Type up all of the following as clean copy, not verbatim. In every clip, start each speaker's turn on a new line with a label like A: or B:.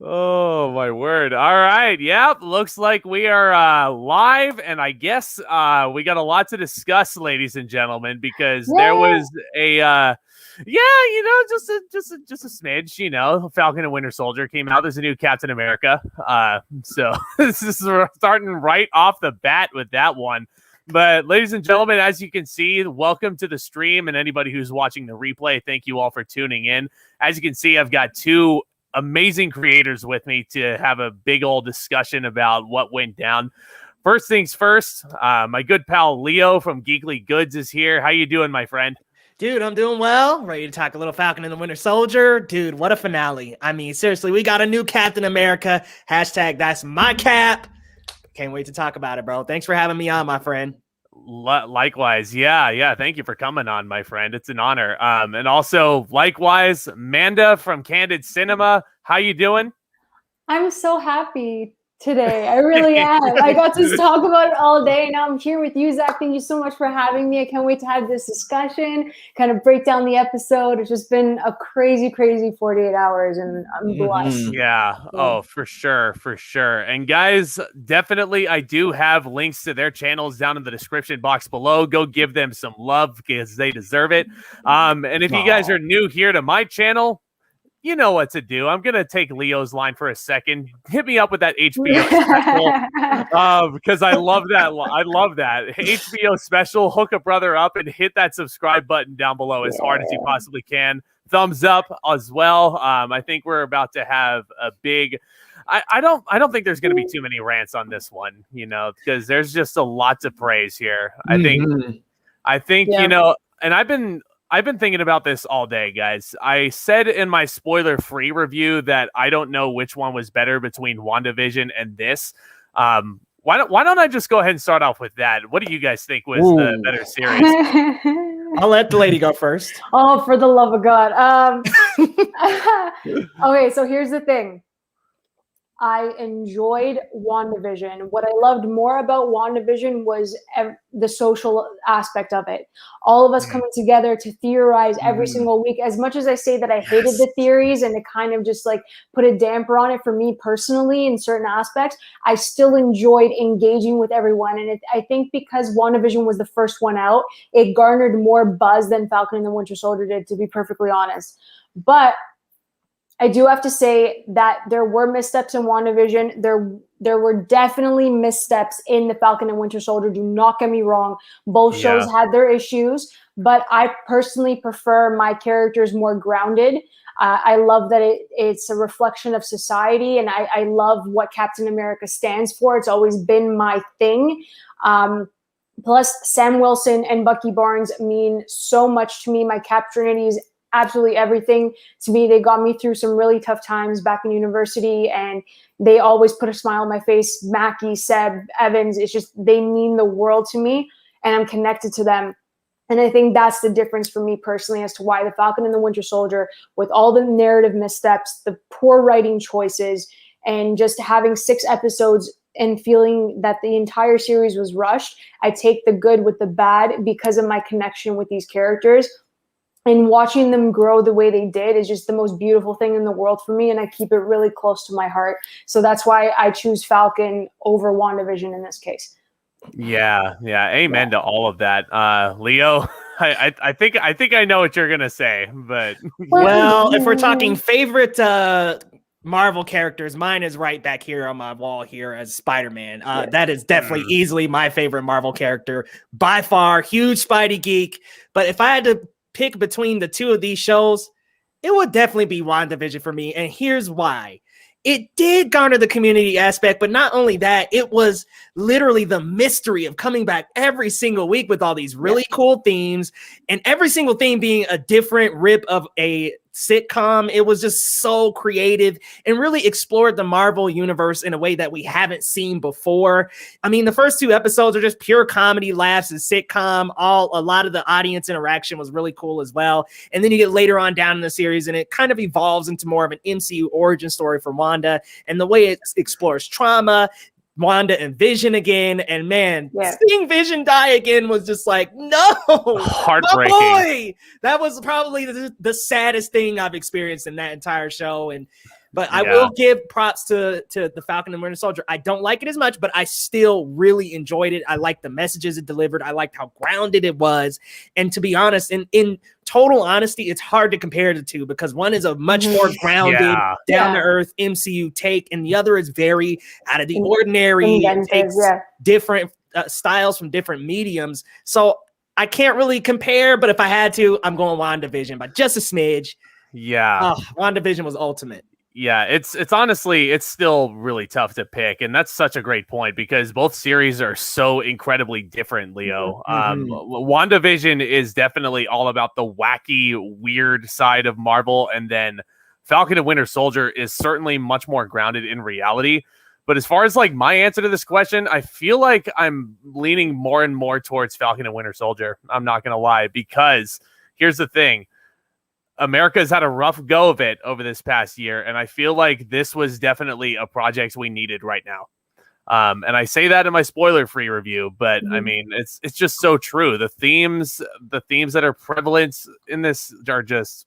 A: Oh, my word. All right. Yep. Looks like we are live. And I guess we got a lot to discuss, ladies and gentlemen, because there was just a smidge, Falcon and Winter Soldier came out. There's a new Captain America. So this is starting right off the bat with that one. But ladies and gentlemen, as you can see, welcome to the stream, and anybody who's watching the replay, thank you all for tuning in. As you can see, I've got two amazing creators with me to have a big old discussion about what went down. First things first, my good pal Leo from Geekly Goods is here. How you doing, my friend?
B: Dude, I'm doing well. Ready to talk a little Falcon and the Winter Soldier. Dude, what a finale. I mean, seriously, we got a new Captain America. Hashtag that's my cap. Can't wait to talk about it, bro. Thanks for having me on, my friend.
A: Likewise. Yeah. Thank you for coming on, my friend. It's an honor. And also, likewise, Manda from Candid Cinema. How you doing?
C: I'm so happy today. I really am. I got to talk about it all day. Now I'm here with you, Zach. Thank you so much for having me. I can't wait to have this discussion, kind of break down the episode. It's just been a crazy 48 hours, and I'm blessed.
A: Yeah. Oh, for sure. And guys, definitely, I do have links to their channels down in the description box below. Go give them some love because they deserve it. And if you guys are new here to my channel, you know what to do. I'm going to take Leo's line for a second. Hit me up with that HBO special because I love that. I love that. HBO special. Hook a brother up and hit that subscribe button down below as hard as you possibly can. Thumbs up as well. I think we're about to have a big... I don't think there's going to be too many rants on this one, because there's just a lot to praise here. I think, and I've been thinking about this all day, guys. I said in my spoiler-free review that I don't know which one was better between WandaVision and this. Why don't I just go ahead and start off with that? What do you guys think was the better series?
B: I'll let the lady go first.
C: Oh, for the love of God. Okay, so here's the thing. I enjoyed WandaVision. What I loved more about WandaVision was the social aspect of it. All of us coming together to theorize every single week. As much as I say that I hated the theories and it kind of just like put a damper on it for me personally in certain aspects, I still enjoyed engaging with everyone. And I think because WandaVision was the first one out, it garnered more buzz than Falcon and the Winter Soldier did, to be perfectly honest. But I do have to say that there were missteps in WandaVision. There were definitely missteps in the Falcon and Winter Soldier. Do not get me wrong. Both shows had their issues, but I personally prefer my characters more grounded. I love that it's a reflection of society, and I love what Captain America stands for. It's always been my thing. Plus, Sam Wilson and Bucky Barnes mean so much to me. My Cap Trinity is absolutely everything to me. They got me through some really tough times back in university, and they always put a smile on my face. Mackie, Seb, Evans, it's just, they mean the world to me, and I'm connected to them. And I think that's the difference for me personally as to why the Falcon and the Winter Soldier, with all the narrative missteps, the poor writing choices, and just having 6 episodes and feeling that the entire series was rushed, I take the good with the bad because of my connection with these characters. And watching them grow the way they did is just the most beautiful thing in the world for me, and I keep it really close to my heart. So that's why I choose Falcon over WandaVision in this case.
A: Yeah. Amen to all of that. Leo, I think I know what you're gonna say, but
B: well, if we're talking favorite Marvel characters, mine is right back here on my wall here as Spider-Man. That is definitely easily my favorite Marvel character by far. Huge Spidey geek, but if I had to pick between the two of these shows, it would definitely be WandaVision for me. And here's why. It did garner the community aspect, but not only that, it was literally the mystery of coming back every single week with all these really cool themes, and every single theme being a different rip of a sitcom. It was just so creative and really explored the Marvel universe in a way that we haven't seen before. I mean, the first 2 episodes are just pure comedy, laughs, and sitcom. A lot of the audience interaction was really cool as well. And then you get later on down in the series, and it kind of evolves into more of an MCU origin story for Wanda, and the way it explores trauma, Wanda and Vision again, and man, seeing Vision die again was just like, no,
A: heartbreaking.
B: My boy! That was probably the saddest thing I've experienced in that entire show. And But I will give props to the Falcon and Winter Soldier. I don't like it as much, but I still really enjoyed it. I liked the messages it delivered. I liked how grounded it was. And to be honest, in total honesty, it's hard to compare the two because one is a much more grounded, down-to-earth MCU take, and the other is very out of the ordinary. It takes different styles from different mediums. So I can't really compare, but if I had to, I'm going WandaVision by just a smidge.
A: Yeah.
B: WandaVision was ultimate.
A: Yeah, it's honestly, it's still really tough to pick. And that's such a great point because both series are so incredibly different, Leo. WandaVision is definitely all about the wacky, weird side of Marvel. And then Falcon and Winter Soldier is certainly much more grounded in reality. But as far as like my answer to this question, I feel like I'm leaning more and more towards Falcon and Winter Soldier. I'm not going to lie, because here's the thing. America's had a rough go of it over this past year, and I feel like this was definitely a project we needed right now. And I say that in my spoiler-free review, but I mean, it's just so true. The themes that are prevalent in this are just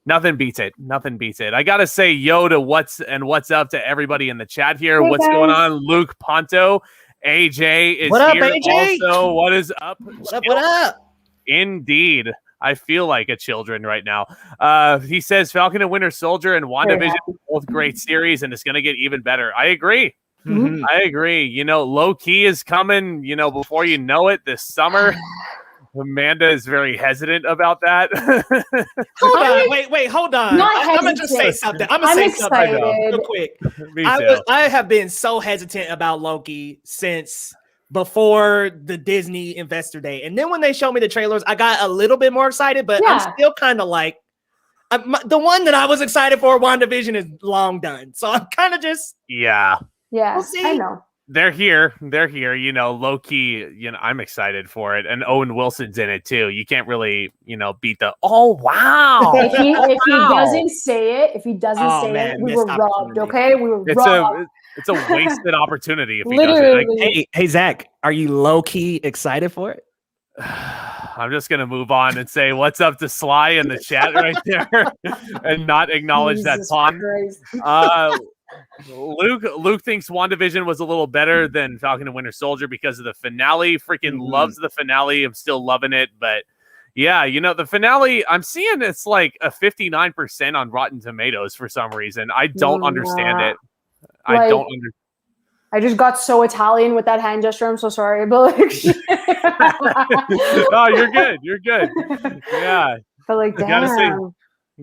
A: nothing beats it. Nothing beats it. I gotta say yo to what's up to everybody in the chat here.
C: Hey,
A: what's
C: guys.
A: going on, Luke Ponto? AJ is
B: What up,
A: here
B: AJ?
A: also. What is up?
B: What up?
A: Indeed. I feel like a children right now. He says Falcon and Winter Soldier and WandaVision are both great series, and it's going to get even better. I agree. I agree. You know, low key is coming, you know, before you know it this summer. Amanda is very hesitant about that.
B: Hold on. Wait, hold on. I'm going to just say something. I'm going to say something real quick.
A: Me too.
B: I have been so hesitant about Loki since before the Disney Investor Day. And then when they showed me the trailers, I got a little bit more excited, but I'm still kind of like, the one that I was excited for, WandaVision, is long done. So I'm kind of just...
C: Yeah,
B: we'll see.
C: I know.
A: They're here. You know, low key, you know, I'm excited for it. And Owen Wilson's in it too. You can't really, you know, beat the, oh, wow.
C: If he doesn't say it, we were robbed, okay? We were robbed.
A: It's a wasted opportunity if he
C: Literally.
A: doesn't. Like,
B: hey, Zach, are you low-key excited for it?
A: I'm just going to move on and say what's up to Sly in the chat right there and not acknowledge that pun. Luke thinks WandaVision was a little better than Falcon and Winter Soldier because of the finale. Freaking loves the finale. I'm still loving it. But yeah, you know, the finale, I'm seeing it's like a 59% on Rotten Tomatoes for some reason. I don't understand it.
C: Like,
A: I don't understand.
C: I just got so Italian with that hand gesture. I'm so sorry, but like,
A: oh, you're good. You're good. Yeah.
C: But like, damn.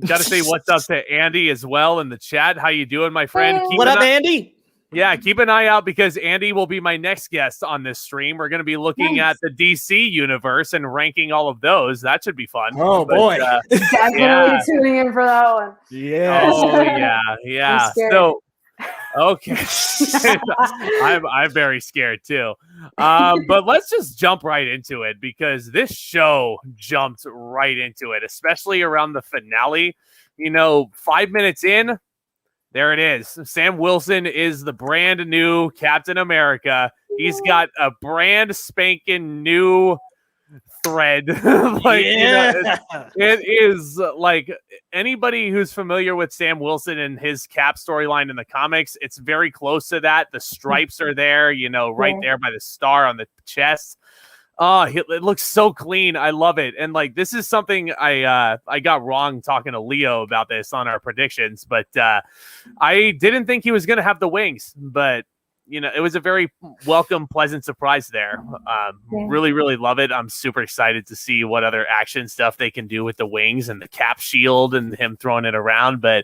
A: Gotta say what's up to Andy as well in the chat. How you doing, my friend?
C: Hey.
B: What up, Andy?
A: Yeah, keep an eye out because Andy will be my next guest on this stream. We're going to be looking at the DC universe and ranking all of those. That should be fun.
B: Oh, boy.
C: Definitely tuning in for that one.
B: Yeah.
A: Oh, yeah. So, okay. I'm very scared too. But let's just jump right into it because this show jumped right into it, especially around the finale. You know, 5 minutes in, there it is. Sam Wilson is the brand new Captain America. He's got a brand spanking new thread. Like, you know, it is like anybody who's familiar with Sam Wilson and his Cap storyline in the comics, it's very close to that. The stripes are there, you know, right there by the star on the chest. Oh, it looks so clean. I love it. And like, this is something I got wrong talking to Leo about this on our predictions, but I didn't think he was going to have the wings, but you know, it was a very welcome, pleasant surprise there. Really, really love it. I'm super excited to see what other action stuff they can do with the wings and the Cap shield and him throwing it around. But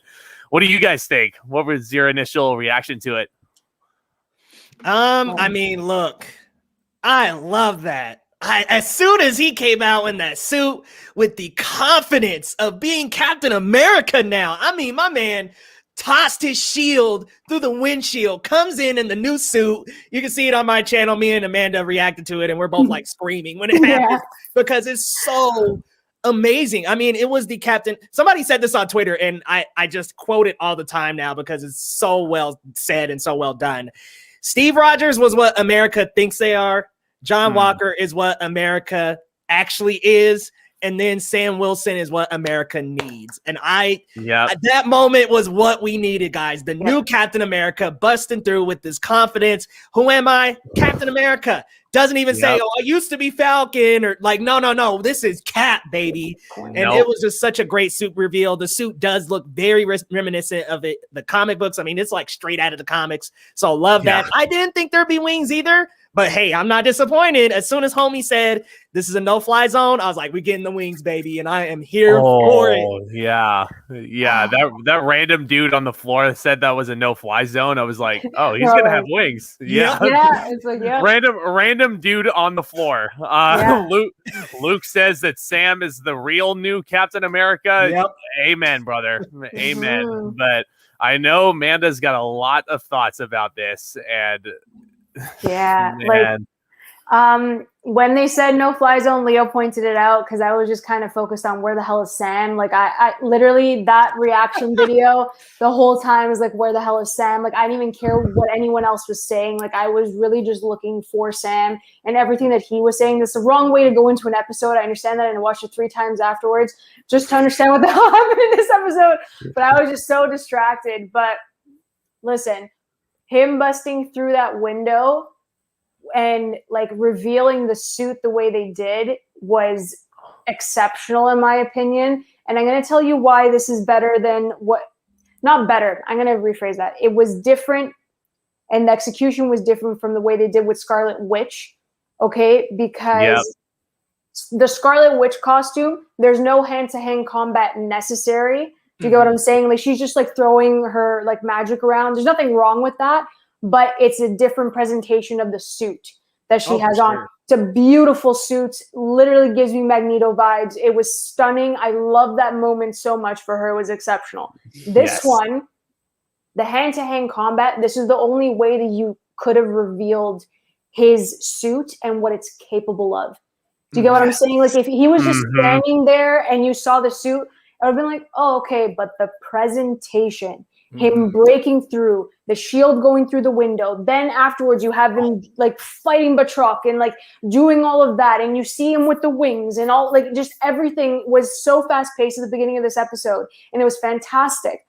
A: what do you guys think? What was your initial reaction to it?
B: I mean, look, I love that. As soon as he came out in that suit with the confidence of being Captain America now, I mean, my man tossed his shield through the windshield, comes in the new suit. You can see it on my channel. Me and Amanda reacted to it, and we're both like screaming when it happened because it's so amazing. I mean, it was the Captain. Somebody said this on Twitter, and I just quote it all the time now because it's so well said and so well done. Steve Rogers was what America thinks they are. John Walker is what America actually is. and then Sam Wilson is what America needs. And
A: yeah,
B: that moment was what we needed, guys. The new Captain America busting through with this confidence. Who am I? Captain America. Doesn't even say, oh, I used to be Falcon, or like, no. This is Cap, baby. And it was just such a great suit reveal. The suit does look very reminiscent of the comic books. I mean, it's like straight out of the comics. So love that. I didn't think there'd be wings either. But hey, I'm not disappointed. As soon as homie said this is a no-fly zone, I was like, we're getting the wings, baby, and I am here for it.
A: Yeah. That random dude on the floor said that was a no-fly zone. I was like, oh, he's gonna have wings. Yeah.
C: It's like, yeah.
A: Random dude on the floor. Luke says that Sam is the real new Captain America.
B: Yep.
A: Amen, brother. Amen. But I know Manda's got a lot of thoughts about this, and
C: when they said no fly zone, Leo pointed it out because I was just kind of focused on where the hell is Sam. Like I literally, that reaction video the whole time was like, where the hell is Sam? Like I didn't even care what anyone else was saying. Like I was really just looking for Sam and everything that he was saying. That's the wrong way to go into an episode. I understand that, and I watched it 3 times afterwards just to understand what the hell happened in this episode. But I was just so distracted. But listen, him busting through that window and like revealing the suit the way they did was exceptional in my opinion. And I'm going to tell you why this is better than not better. I'm going to rephrase that. It was different, and the execution was different from the way they did with Scarlet Witch. Okay. Because the Scarlet Witch costume, there's no hand-to-hand combat necessary. Do you get what I'm saying? Like she's just like throwing her like magic around. There's nothing wrong with that, but it's a different presentation of the suit that she has on. It's a beautiful suit. Literally gives me Magneto vibes. It was stunning. I love that moment so much for her. It was exceptional. This one, the hand-to-hand combat, this is the only way that you could have revealed his suit and what it's capable of. Do you get what I'm saying? Like if he was just standing there and you saw the suit, I would have been like, oh, okay, but the presentation, him breaking through, the shield going through the window, then afterwards you have him like fighting Batroc and like doing all of that, and you see him with the wings and all, like just everything was so fast-paced at the beginning of this episode, and it was fantastic.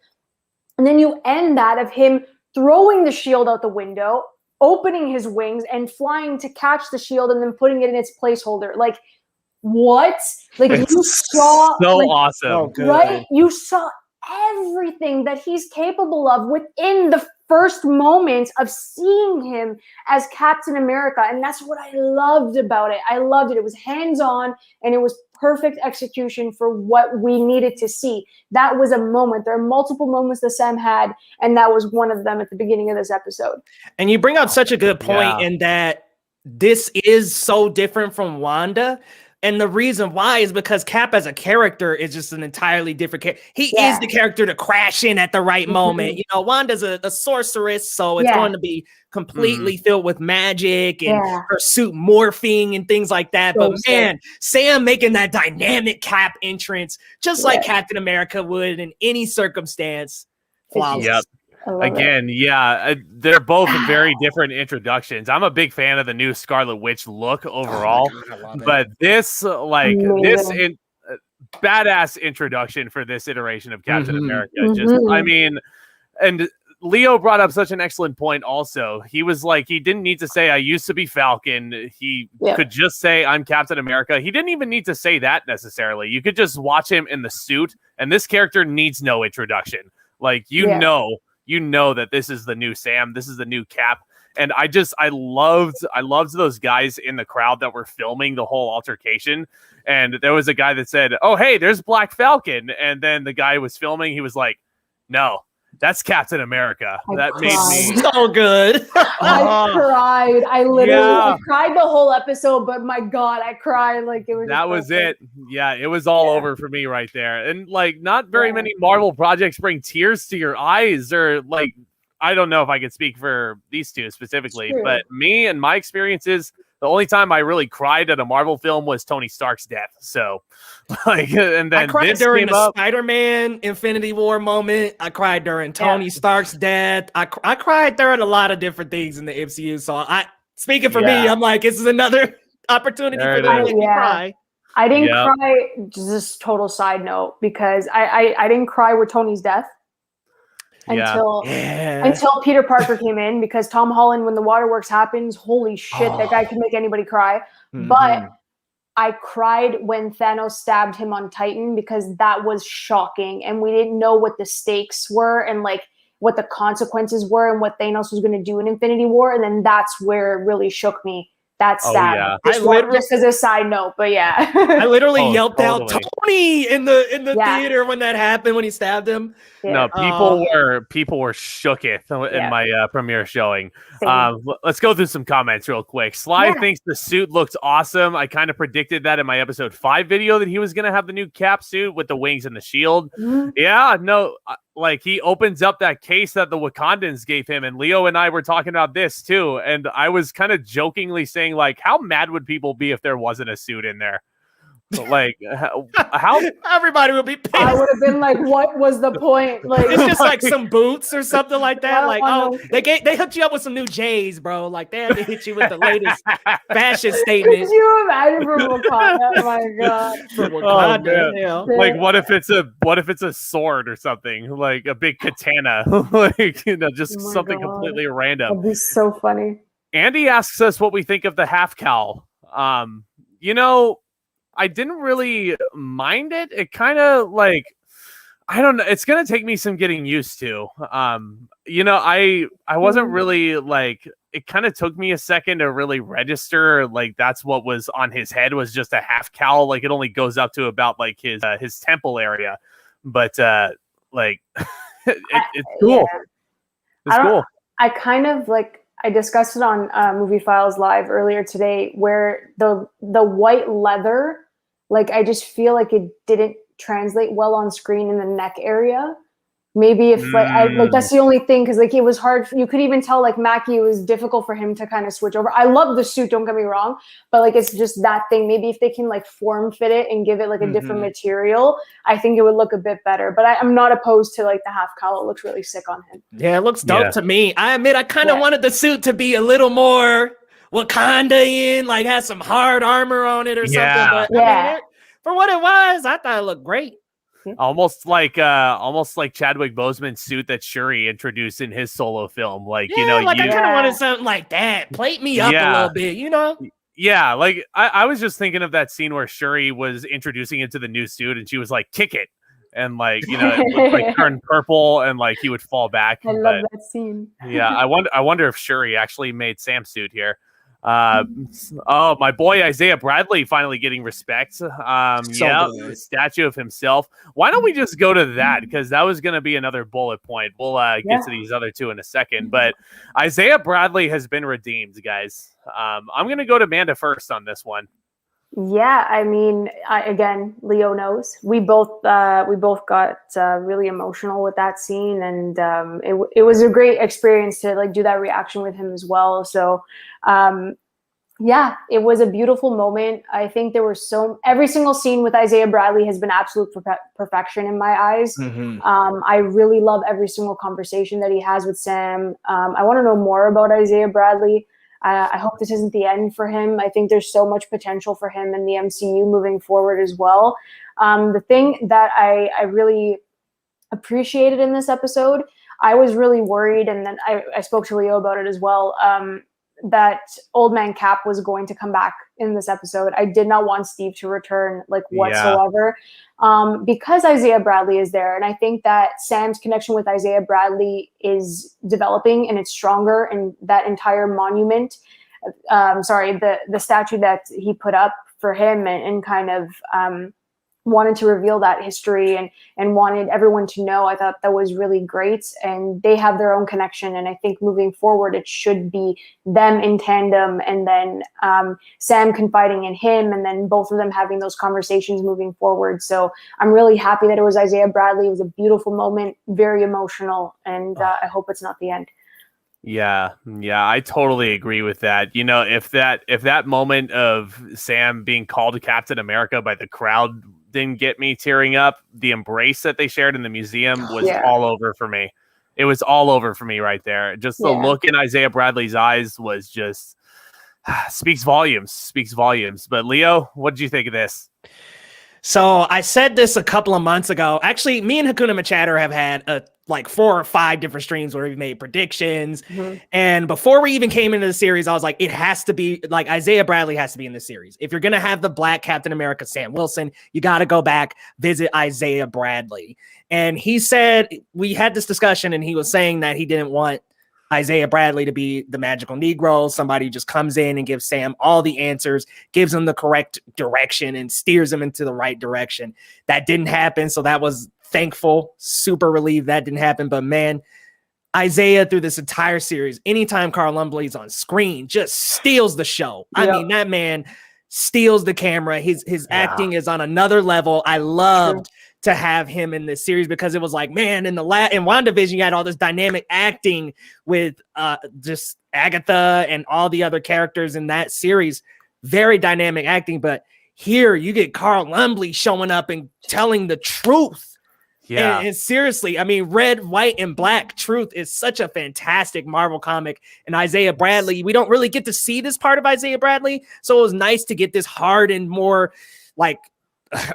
C: And then you end that of him throwing the shield out the window, opening his wings and flying to catch the shield and then putting it in its placeholder. Like, what? Like you saw
A: so awesome,
C: right? You saw everything that he's capable of within the first moment of seeing him as Captain America. And that's what I loved about it. I loved it. It was hands-on and it was perfect execution for what we needed to see. That was a moment. There are multiple moments that Sam had, and that was one of them at the beginning of this episode.
B: And you bring out such a good point in that this is so different from Wanda. And the reason why is because Cap as a character is just an entirely different character. He is the character to crash in at the right moment. You know, Wanda's a sorceress, so it's going to be completely filled with magic and her suit morphing and things like that. But man, Sam making that dynamic Cap entrance, just like Captain America would in any circumstance. Flawless.
A: Again, they're both very different introductions. I'm a big fan of the new Scarlet Witch look overall, but this badass introduction for this iteration of Captain America. I mean, and Leo brought up such an excellent point also. He was like, he didn't need to say, I used to be Falcon. He could just say, I'm Captain America. He didn't even need to say that necessarily. You could just watch him in the suit, and this character needs no introduction. Like, you know that this is the new Sam, this is the new Cap. And I loved those guys in the crowd that were filming the whole altercation. And there was a guy that said, oh, hey, there's Black Falcon. And then the guy was filming, he was like, no, that's Captain America. That made me
B: so good.
C: I cried. I literally cried the whole episode, but my God, I cried. Like it was.
A: That was it. Yeah, it was all over for me right there. And like, not very many Marvel projects bring tears to your eyes, or like, I don't know if I could speak for these two specifically, but me and my experiences, the only time I really cried at a Marvel film was Tony Stark's death. So, like, and then
B: I cried during the Spider-Man Infinity War moment. I cried during Tony Stark's death. I cried during a lot of different things in the MCU. So, speaking for me, I'm like, this is another opportunity for me to cry.
C: I didn't cry, just total side note, because I didn't cry with Tony's death until Peter Parker came in, because Tom Holland, when the waterworks happens, holy shit, that guy can make anybody cry. But I cried when Thanos stabbed him on Titan, because that was shocking, and we didn't know what the stakes were and like what the consequences were and what Thanos was going to do in Infinity War, and then that's where it really shook me. That's sad. Just as a side note, but yeah.
B: I literally yelped out Tony in the theater when that happened, when he stabbed him.
A: Yeah. No, people were shooketh in my premiere showing. Let's go through some comments real quick. Sly thinks the suit looks awesome. I kind of predicted that in my episode 5 video that he was going to have the new Cap suit with the wings and the shield. Yeah, no, like he opens up that case that the Wakandans gave him, and Leo and I were talking about this too, and I was kind of jokingly saying, like, how mad would people be if there wasn't a suit in there? Like, how
B: everybody would be pissed.
C: I would have been like, what was the point? Like,
B: it's just like some boots or something like that. Like, they hooked you up with some new J's, bro. Like, they had to hit you with the latest fashion statement.
C: Could you imagine from Wakanda? Oh my god.
B: From Wakanda,
A: like, what if it's a sword or something, like a big katana, like, just something completely random.
C: That'd be so funny.
A: Andy asks us what we think of the half cowl. I didn't really mind it. It kind of like, I don't know. It's going to take me some getting used to. I wasn't really like, it kind of took me a second to really register. Like, that's what was on his head, was just a half cowl. Like, it only goes up to about like his temple area, but like it's cool. It's cool.
C: I kind of like, I discussed it on Movie Files Live earlier today, where the white leather, like, I just feel like it didn't translate well on screen in the neck area. Maybe if like that's the only thing, because like it was hard. You could even tell like Mackie, it was difficult for him to kind of switch over. I love the suit, don't get me wrong, but like it's just that thing. Maybe if they can like form fit it and give it like a different material, I think it would look a bit better. But I'm not opposed to like the half cowl. It looks really sick on him.
B: Yeah, it looks dope to me. I admit I kind of wanted the suit to be a little more Wakanda like had some hard armor on it or something. But I mean, for what it was, I thought it looked great.
A: Almost like Chadwick Boseman's suit that Shuri introduced in his solo film. Like,
B: I kind of wanted something like that. Plate me up a little bit,
A: Yeah, like I was just thinking of that scene where Shuri was introducing him to the new suit, and she was like, "Kick it," and like it would like turn purple, and like he would fall back.
C: I love that scene.
A: Yeah, I wonder if Shuri actually made Sam's suit here. My boy Isaiah Bradley finally getting respect. The statue of himself. Why don't we just go to that, because that was going to be another bullet point. We'll get to these other two in a second, but Isaiah Bradley has been redeemed, guys. I'm going to go to Manda first on this one.
C: Yeah, I mean, again, Leo knows. We both got really emotional with that scene, and it was a great experience to like do that reaction with him as well. So, it was a beautiful moment. I think there were every single scene with Isaiah Bradley has been absolute perfection in my eyes. I really love every single conversation that he has with Sam. I want to know more about Isaiah Bradley. I hope this isn't the end for him. I think there's so much potential for him in the MCU moving forward as well. The thing that I really appreciated in this episode, I was really worried, and then I spoke to Leo about it as well, that Old Man Cap was going to come back in this episode. I did not want Steve to return like whatsoever, because Isaiah Bradley is there. And I think that Sam's connection with Isaiah Bradley is developing, and it's stronger. And that entire monument, the statue that he put up for him and kind of wanted to reveal that history and wanted everyone to know. I thought that was really great, and they have their own connection. And I think moving forward, it should be them in tandem, and then Sam confiding in him, and then both of them having those conversations moving forward. So I'm really happy that it was Isaiah Bradley. It was a beautiful moment, very emotional, and I hope it's not the end.
A: Yeah, I totally agree with that. If that moment of Sam being called Captain America by the crowd didn't get me tearing up, the embrace that they shared in the museum was all over for me. It was all over for me right there. Just the look in Isaiah Bradley's eyes was just, speaks volumes. But Leo, what did you think of this?
B: So I said this a couple of months ago. Actually, me and Hakuna Matata have had like 4 or 5 different streams where we've made predictions. And before we even came into the series, I was like, it has to be like Isaiah Bradley has to be in the series. If you're going to have the Black Captain America, Sam Wilson, you got to go back, visit Isaiah Bradley. And he said, we had this discussion and he was saying that he didn't want Isaiah Bradley to be the magical Negro, somebody who just comes in and gives Sam all the answers, gives him the correct direction and steers him into the right direction. That didn't happen. So that was thankful, super relieved that didn't happen. But man, Isaiah through this entire series, anytime Carl Lumbly's on screen, just steals the show. I mean, that man steals the camera. His acting is on another level. I loved to have him in this series because it was like, man, in WandaVision, you had all this dynamic acting with just Agatha and all the other characters in that series. Very dynamic acting. But here you get Carl Lumbly showing up and telling the truth. Yeah. And seriously, I mean, Red, White, and Black Truth is such a fantastic Marvel comic. And Isaiah Bradley, we don't really get to see this part of Isaiah Bradley. So it was nice to get this hard and more like,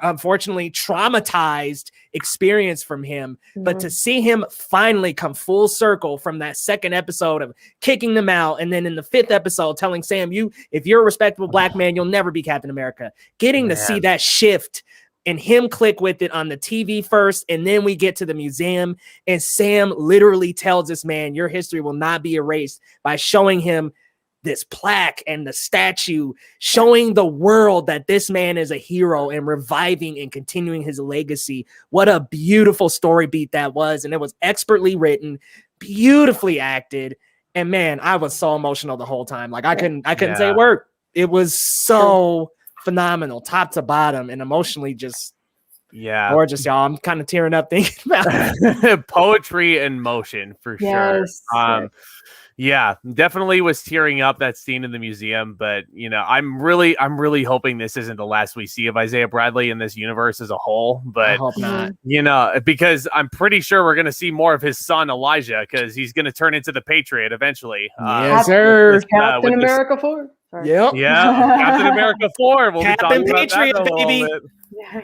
B: unfortunately traumatized experience from him, but to see him finally come full circle from that second episode of kicking them out, and then in the 5th episode telling Sam, if you're a respectable Black man, you'll never be Captain America, getting to see that shift and him click with it on the TV first, and then we get to the museum and Sam literally tells this man, your history will not be erased, by showing him this plaque and the statue, showing the world that this man is a hero and reviving and continuing his legacy. What a beautiful story beat that was. And it was expertly written, beautifully acted. And man, I was so emotional the whole time. Like I couldn't say a word. It was so phenomenal, top to bottom, and emotionally just gorgeous, y'all. I'm kind of tearing up thinking about it.
A: Poetry in motion for sure. Yeah, definitely was tearing up that scene in the museum, but I'm really hoping this isn't the last we see of Isaiah Bradley in this universe as a whole. But
B: I hope not.
A: Because I'm pretty sure we're gonna see more of his son Elijah, because he's gonna turn into the Patriot eventually.
B: Yes, sir.
C: Captain America 4.
B: Yep.
A: Yeah, Captain America 4. We'll
B: Captain
A: be talking
B: Patriot,
A: about that in a
B: baby.
A: little bit.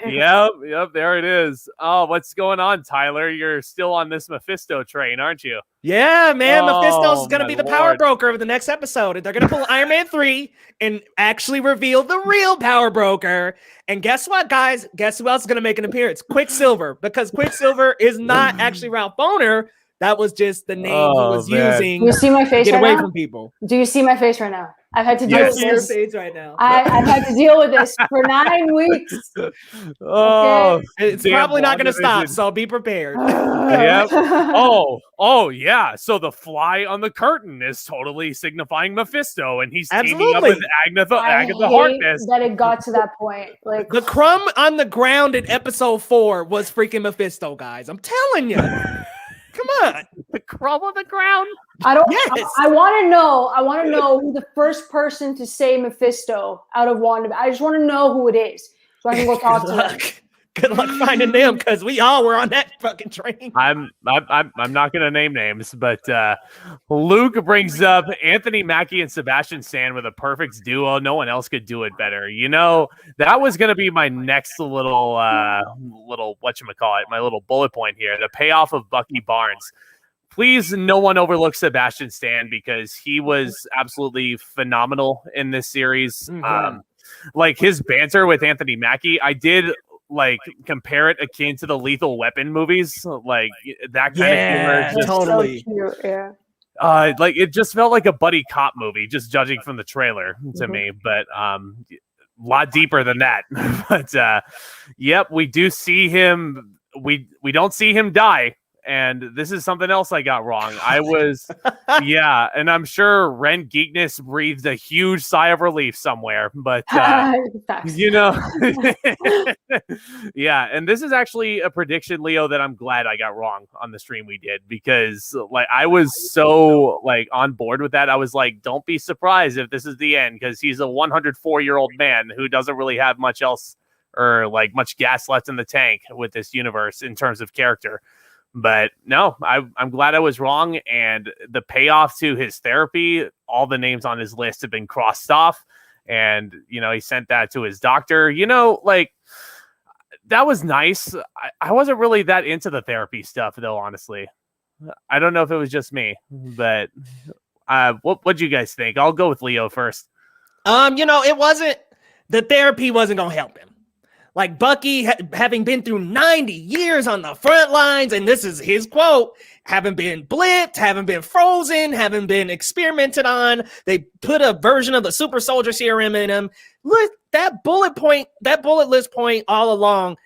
A: Yep, there it is. Oh, what's going on, Tyler? You're still on this Mephisto train, aren't you?
B: Yeah, man.
A: Oh,
B: Mephisto's going to be the power
A: Lord.
B: broker of the next episode. They're going to pull Iron Man 3 and actually reveal the real power broker. And guess what, guys? Guess who else is going to make an appearance? Quicksilver, because Quicksilver is not actually Ralph Boner. That was just the name he was using.
C: Do you see my face
B: to get
C: right
B: away
C: now?
B: from people.
C: Do you see my face right now? I've had to deal with
B: Your
C: this.
B: face right now.
C: I've had to deal with this for 9 weeks.
A: Oh,
B: It's probably not going to stop, so be prepared.
A: Yep. Oh, yeah. So the fly on the curtain is totally signifying Mephisto, and he's teaming up with Agatha Harkness.
C: That it got to that point. Like
B: the crumb on the ground in episode 4 was freaking Mephisto, guys. I'm telling you. Come on.
A: The crumb on the ground.
C: I don't.
B: Yes.
C: I want to know. I want to know who the first person to say Mephisto out of Wanda. I just want to know who it is, so I can go talk to him.
B: Good luck finding them, because we all were on that fucking train.
A: I'm not gonna name names, but Luke brings up Anthony Mackie and Sebastian Stan with a perfect duo. No one else could do it better. That was gonna be my next little whatchamacallit, my little bullet point here. The payoff of Bucky Barnes. Please, no one overlook Sebastian Stan, because he was absolutely phenomenal in this series. Like his banter with Anthony Mackie, I did compare it akin to the Lethal Weapon movies, like that kind of humor. Just,
B: totally.
C: So cute, yeah.
A: It just felt like a buddy cop movie, just judging from the trailer to me. But a lot deeper than that. But yep, we do see him. We don't see him die. And this is something else I got wrong. I was, and I'm sure Ren Geekness breathed a huge sigh of relief somewhere, but, yeah. And this is actually a prediction, Leo, that I'm glad I got wrong on the stream we did, because I was so on board with that. I was like, don't be surprised if this is the end, because he's a 104-year-old man who doesn't really have much else or much gas left in the tank with this universe in terms of character. But no, I'm glad I was wrong. And the payoff to his therapy, all the names on his list have been crossed off. And, he sent that to his doctor. That was nice. I wasn't really that into the therapy stuff, though, honestly. I don't know if it was just me, but what'd you guys think? I'll go with Leo first.
B: It wasn't, the therapy wasn't going to help him. Like Bucky, having been through 90 years on the front lines, and this is his quote, haven't been blipped, haven't been frozen, haven't been experimented on. They put a version of the super soldier serum in him. Look, that bullet list point all along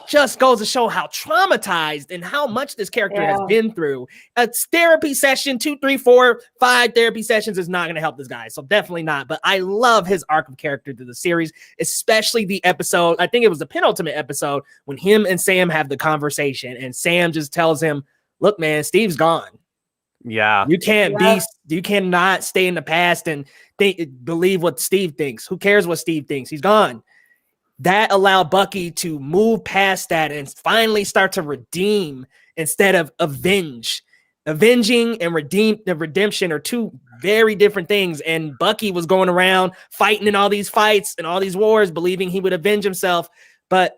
B: just goes to show how traumatized and how much this character has been through. A therapy session, 2, 3, 4, 5 therapy sessions is not going to help this guy. So definitely not. But I love his arc of character through the series, especially the episode. I think it was the penultimate episode when him and Sam have the conversation and Sam just tells him, look, man, Steve's gone.
A: Yeah.
B: You cannot stay in the past and believe what Steve thinks. Who cares what Steve thinks? He's gone. That allowed Bucky to move past that and finally start to redeem instead of avenge. Avenging and redemption are two very different things. And Bucky was going around fighting in all these fights and all these wars, believing he would avenge himself. But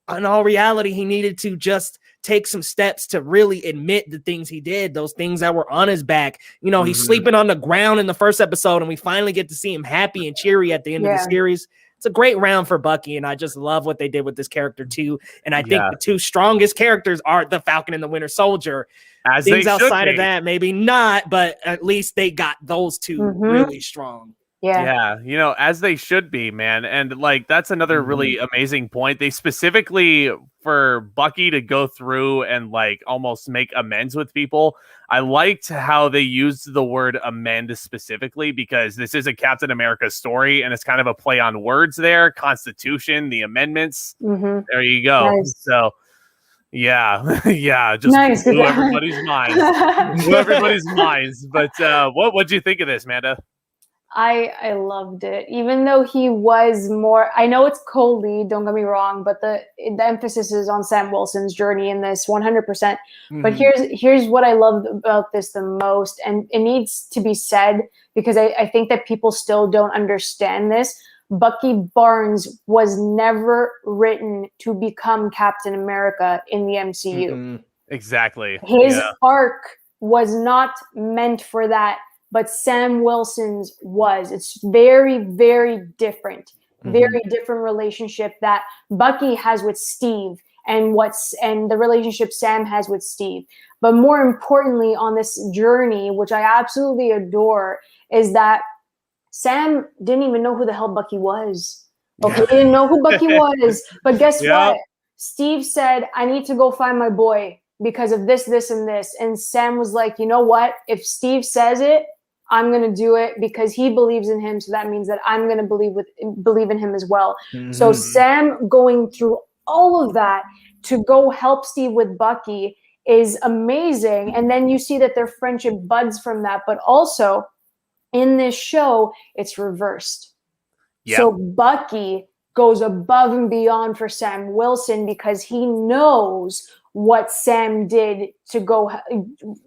B: in all reality, he needed to just take some steps to really admit the things he did, those things that were on his back. He's sleeping on the ground in the first episode, and we finally get to see him happy and cheery at the end of the series. It's a great round for Bucky, and I just love what they did with this character too. And I think the two strongest characters are the Falcon and the Winter Soldier.
A: As
B: things outside of that, maybe not, but at least they got those two really strong.
A: Yeah, as they should be, man. And that's another really amazing point. They specifically, for Bucky to go through and almost make amends with people. I liked how they used the word amend specifically, because this is a Captain America story and it's kind of a play on words there. Constitution, the amendments. There you go. Nice. So yeah, just blew everybody's minds. But what'd you think of this, Manda?
C: I loved it, even though he was more, I know it's co-lead, don't get me wrong, but the emphasis is on Sam Wilson's journey in this 100%. But here's what I loved about this the most, and it needs to be said because I think that people still don't understand this. Bucky Barnes was never written to become Captain America in the MCU.
A: Exactly.
C: His arc was not meant for that. But Sam Wilson's was. It's very, very different. Very different relationship that Bucky has with Steve and the relationship Sam has with Steve. But more importantly on this journey, which I absolutely adore, is that Sam didn't even know who the hell Bucky was. Okay, he didn't know who Bucky was. But guess what? Steve said, I need to go find my boy because of this, this, and this. And Sam was like, you know what? If Steve says it, I'm going to do it because he believes in him. So that means that I'm going to believe in him as well. So Sam going through all of that to go help Steve with Bucky is amazing. And then you see that their friendship buds from that. But also in this show, it's reversed. So Bucky goes above and beyond for Sam Wilson because he knows what Sam did to go,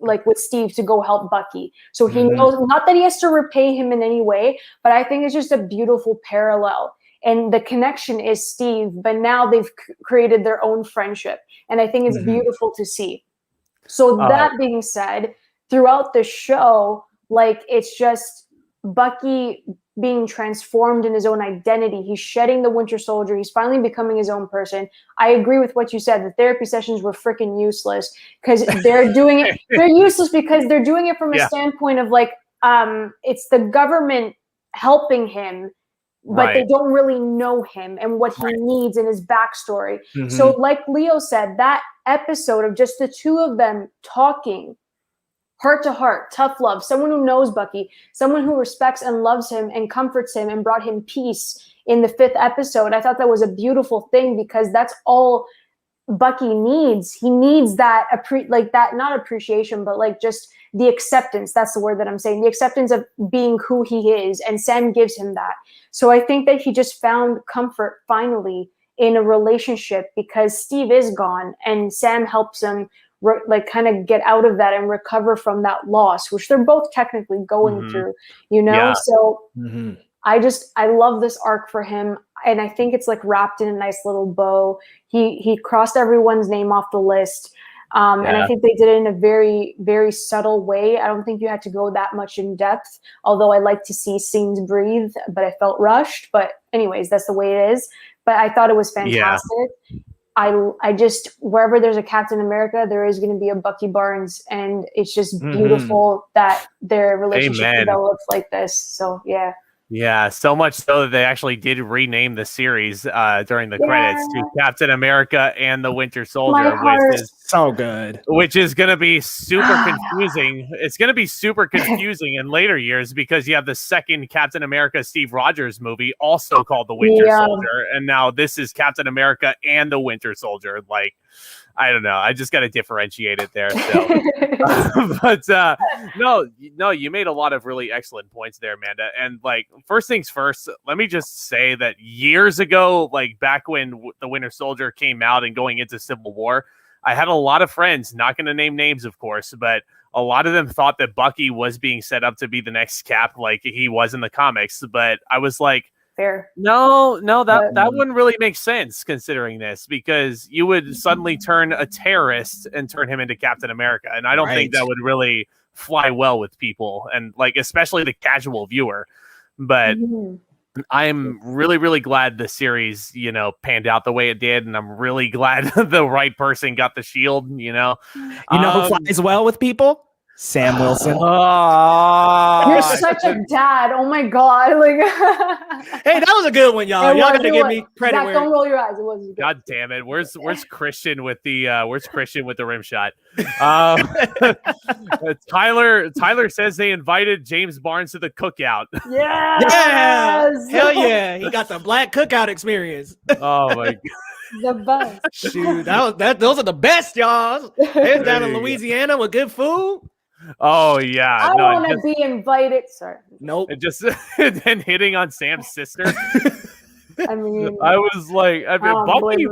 C: with Steve, to go help Bucky. So he knows, not that he has to repay him in any way, but I think it's just a beautiful parallel. And the connection is Steve, but now they've created their own friendship. And I think it's beautiful to see. So that being said, throughout the show, it's just Bucky being transformed in his own identity. He's shedding the Winter Soldier. He's finally becoming his own person. I agree with what you said. The therapy sessions were freaking useless because they're doing it. They're useless because they're doing it from a standpoint of it's the government helping him, but they don't really know him and what he needs in his backstory. So like Leo said, that episode of just the two of them talking, heart to heart, tough love, someone who knows Bucky, someone who respects and loves him and comforts him and brought him peace in the 5th episode. I thought that was a beautiful thing because that's all Bucky needs. He needs that, not appreciation, but just the acceptance. That's the word that I'm saying. The acceptance of being who he is. And Sam gives him that. So I think that he just found comfort finally in a relationship because Steve is gone and Sam helps him like kind of get out of that and recover from that loss, which they're both technically going through, you know?
A: Yeah.
C: So I love this arc for him. And I think it's like wrapped in a nice little bow. He crossed everyone's name off the list. And I think they did it in a very, very subtle way. I don't think you had to go that much in depth, although I like to see scenes breathe, but I felt rushed. But anyways, that's the way it is. But I thought it was fantastic. I just, wherever there's a Captain America, there is going to be a Bucky Barnes. And it's just beautiful that their relationship develops like this. So, yeah.
A: Yeah, so much so that they actually did rename the series during the credits to Captain America and the Winter Soldier, which is
B: so good.
A: Which is going to be super confusing. It's going to be super confusing in later years because you have the second Captain America Steve Rogers movie also called The Winter Soldier, and now this is Captain America and the Winter Soldier. Like, I don't know. I just got to differentiate it there. So, but no, you made a lot of really excellent points there, Amanda. And like, first things first, let me just say that years ago, like back when the Winter Soldier came out and going into Civil War, I had a lot of friends, not going to name names, of course, but a lot of them thought that Bucky was being set up to be the next Cap, like he was in the comics. But I was like,
C: fair.
A: No, that wouldn't really make sense considering this, because you would suddenly turn a terrorist and turn him into Captain America. And I don't think that would really fly well with people, and like, especially the casual viewer. But I'm really, really glad the series, panned out the way it did. And I'm really glad the right person got the shield,
B: You know who flies well with people? Sam Wilson.
C: You're such a dad. Oh my god! Like,
B: hey, that was a good one, y'all. Y'all gotta give me credit.
C: Zack, don't roll your eyes. It wasn't good.
A: God damn it! Where's Christian with the rim shot? Tyler says they invited James Barnes to the cookout.
C: Yes!
B: Hell yeah! He got the black cookout experience.
A: Oh my god.
C: The best.
B: Shoot, those are the best, y'all. They're down in Louisiana with good food.
A: Oh yeah,
C: I want to be invited. Sorry.
B: Nope.
A: And just then hitting on Sam's sister.
C: I mean,
A: I was like, Bucky.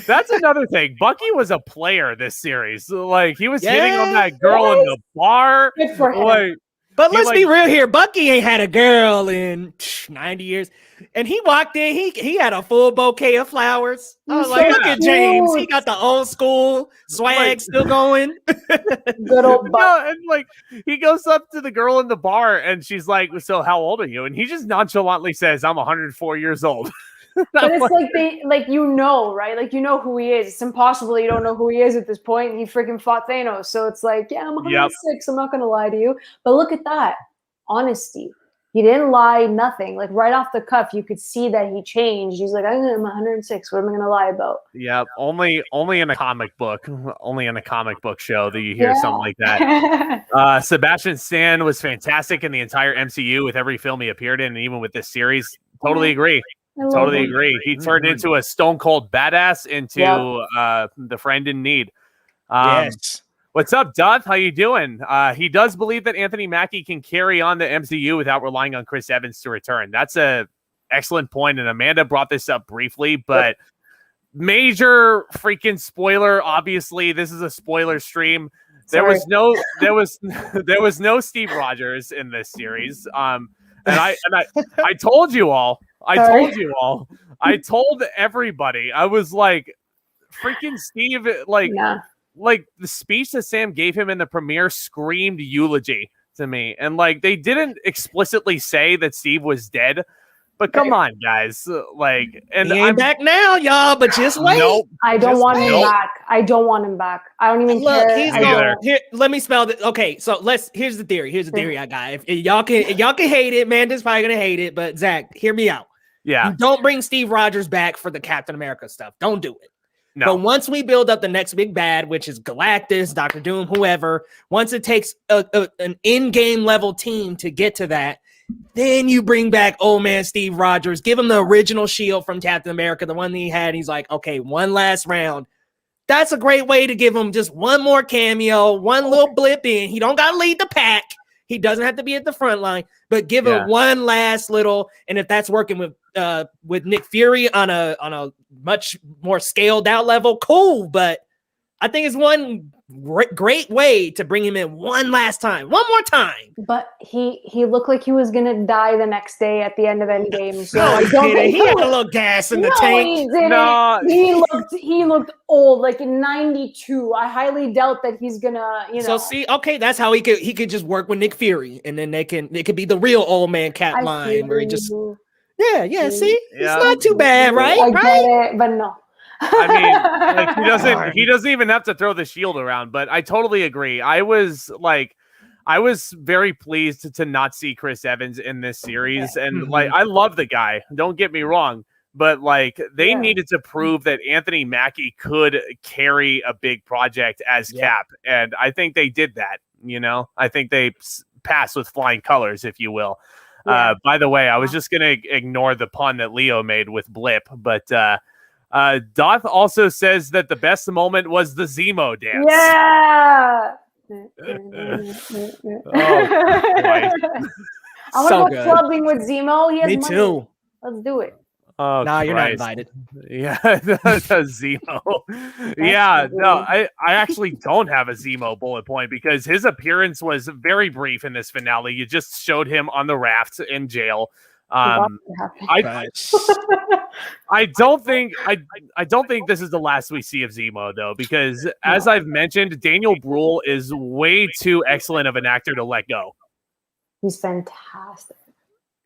A: That's another thing. Bucky was a player this series. Like, he was hitting on that girl in the bar.
C: Good for him.
A: Like,
B: but let's be real here. Bucky ain't had a girl in 90 years. And he walked in, he had a full bouquet of flowers. I was like, look at James. He got the old school swag still going.
C: Good old Bucky.
A: No, and like, he goes up to the girl in the bar and she's like, so how old are you? And he just nonchalantly says, I'm 104 years old.
C: But it's like they, like, right? Like, who he is. It's impossible you don't know who he is at this point. He freaking fought Thanos. So it's like, yeah, I'm 106. I'm not going to lie to you. But look at that. Honesty. He didn't lie, nothing. Like, right off the cuff, you could see that he changed. He's like, I'm 106. What am I going to lie about?
A: Yeah, only in a comic book. Only in a comic book show that you hear something like that. Sebastian Stan was fantastic in the entire MCU with every film he appeared in, and even with this series. Totally agree. Totally agree. He turned into a stone cold badass, into the friend in need.
B: Yes.
A: What's up, Duff? How you doing? He does believe that Anthony Mackie can carry on the MCU without relying on Chris Evans to return. That's a excellent point, and Amanda brought this up briefly, but major freaking spoiler. Obviously, this is a spoiler stream. There was no Steve Rogers in this series. And I told you all. I told everybody. I was like, freaking Steve, like the speech that Sam gave him in the premiere screamed eulogy to me. And like, they didn't explicitly say that Steve was dead, but come on, guys. Like, and
B: I'm back now, y'all, but just wait.
A: Nope,
C: I don't want him back. I don't want him back. I don't even care.
B: Here, let me spell it. Okay, so here's the theory. Here's the theory I got. If y'all can hate it, Manda's probably gonna hate it, but Zach, hear me out.
A: Yeah.
B: You don't bring Steve Rogers back for the Captain America stuff. Don't do it.
A: No.
B: But once we build up the next big bad, which is Galactus, Dr. Doom, whoever, once it takes an in-game level team to get to that, then you bring back old man Steve Rogers, give him the original shield from Captain America, the one that he had. He's like, okay, one last round. That's a great way to give him just one more cameo, one little blip in. He don't got to lead the pack. He doesn't have to be at the front line, but give him one last little. And if that's working with Nick Fury on a much more scaled out level, cool. But I think it's one great way to bring him in one more time.
C: But he looked like he was gonna die the next day at the end of Endgame. So
B: No,
C: I don't think
B: he had a little gas in the tank.
C: He didn't.
A: No.
C: He looked old, like in 92. I highly doubt that he's gonna,
B: So see, okay, that's how he could just work with Nick Fury, and then it could be the real old man Cap line where he just see, it's not too bad, right?
C: I get it, but no.
A: I mean, like, he doesn't even have to throw the shield around, but I totally agree. I was very pleased to not see Chris Evans in this series. And like, I love the guy, don't get me wrong, but like they needed to prove that Anthony Mackie could carry a big project as Cap. And I think they did that. I think they passed with flying colors, if you will. By the way, I was just going to ignore the pun that Leo made with Blip, but Doth also says that the best moment was the Zemo dance.
C: Yeah. I want to go clubbing with Zemo. He has money.
B: Too.
C: Let's do it.
A: Oh,
B: nah, you're not invited.
A: Yeah, Zemo. I actually don't have a Zemo bullet point because his appearance was very brief in this finale. You just showed him on the raft in jail. I don't think this is the last we see of Zemo though, because as I've mentioned, Daniel Bruhl is way too excellent of an actor to let go.
C: He's fantastic.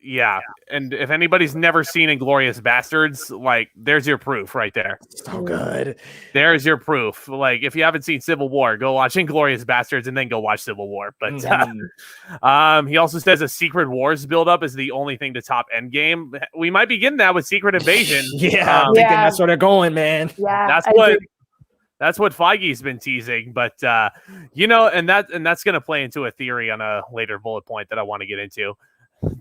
A: Yeah, and if anybody's never seen Inglourious Bastards, like, there's your proof right there.
B: So good.
A: There's your proof. Like, if you haven't seen Civil War, go watch Inglourious Bastards and then go watch Civil War. But he also says a Secret Wars buildup is the only thing to top Endgame. We might be getting that with Secret Invasion.
B: I'm thinking that's where they're going, man.
C: Yeah,
A: that's what Feige's been teasing. But and that's going to play into a theory on a later bullet point that I want to get into.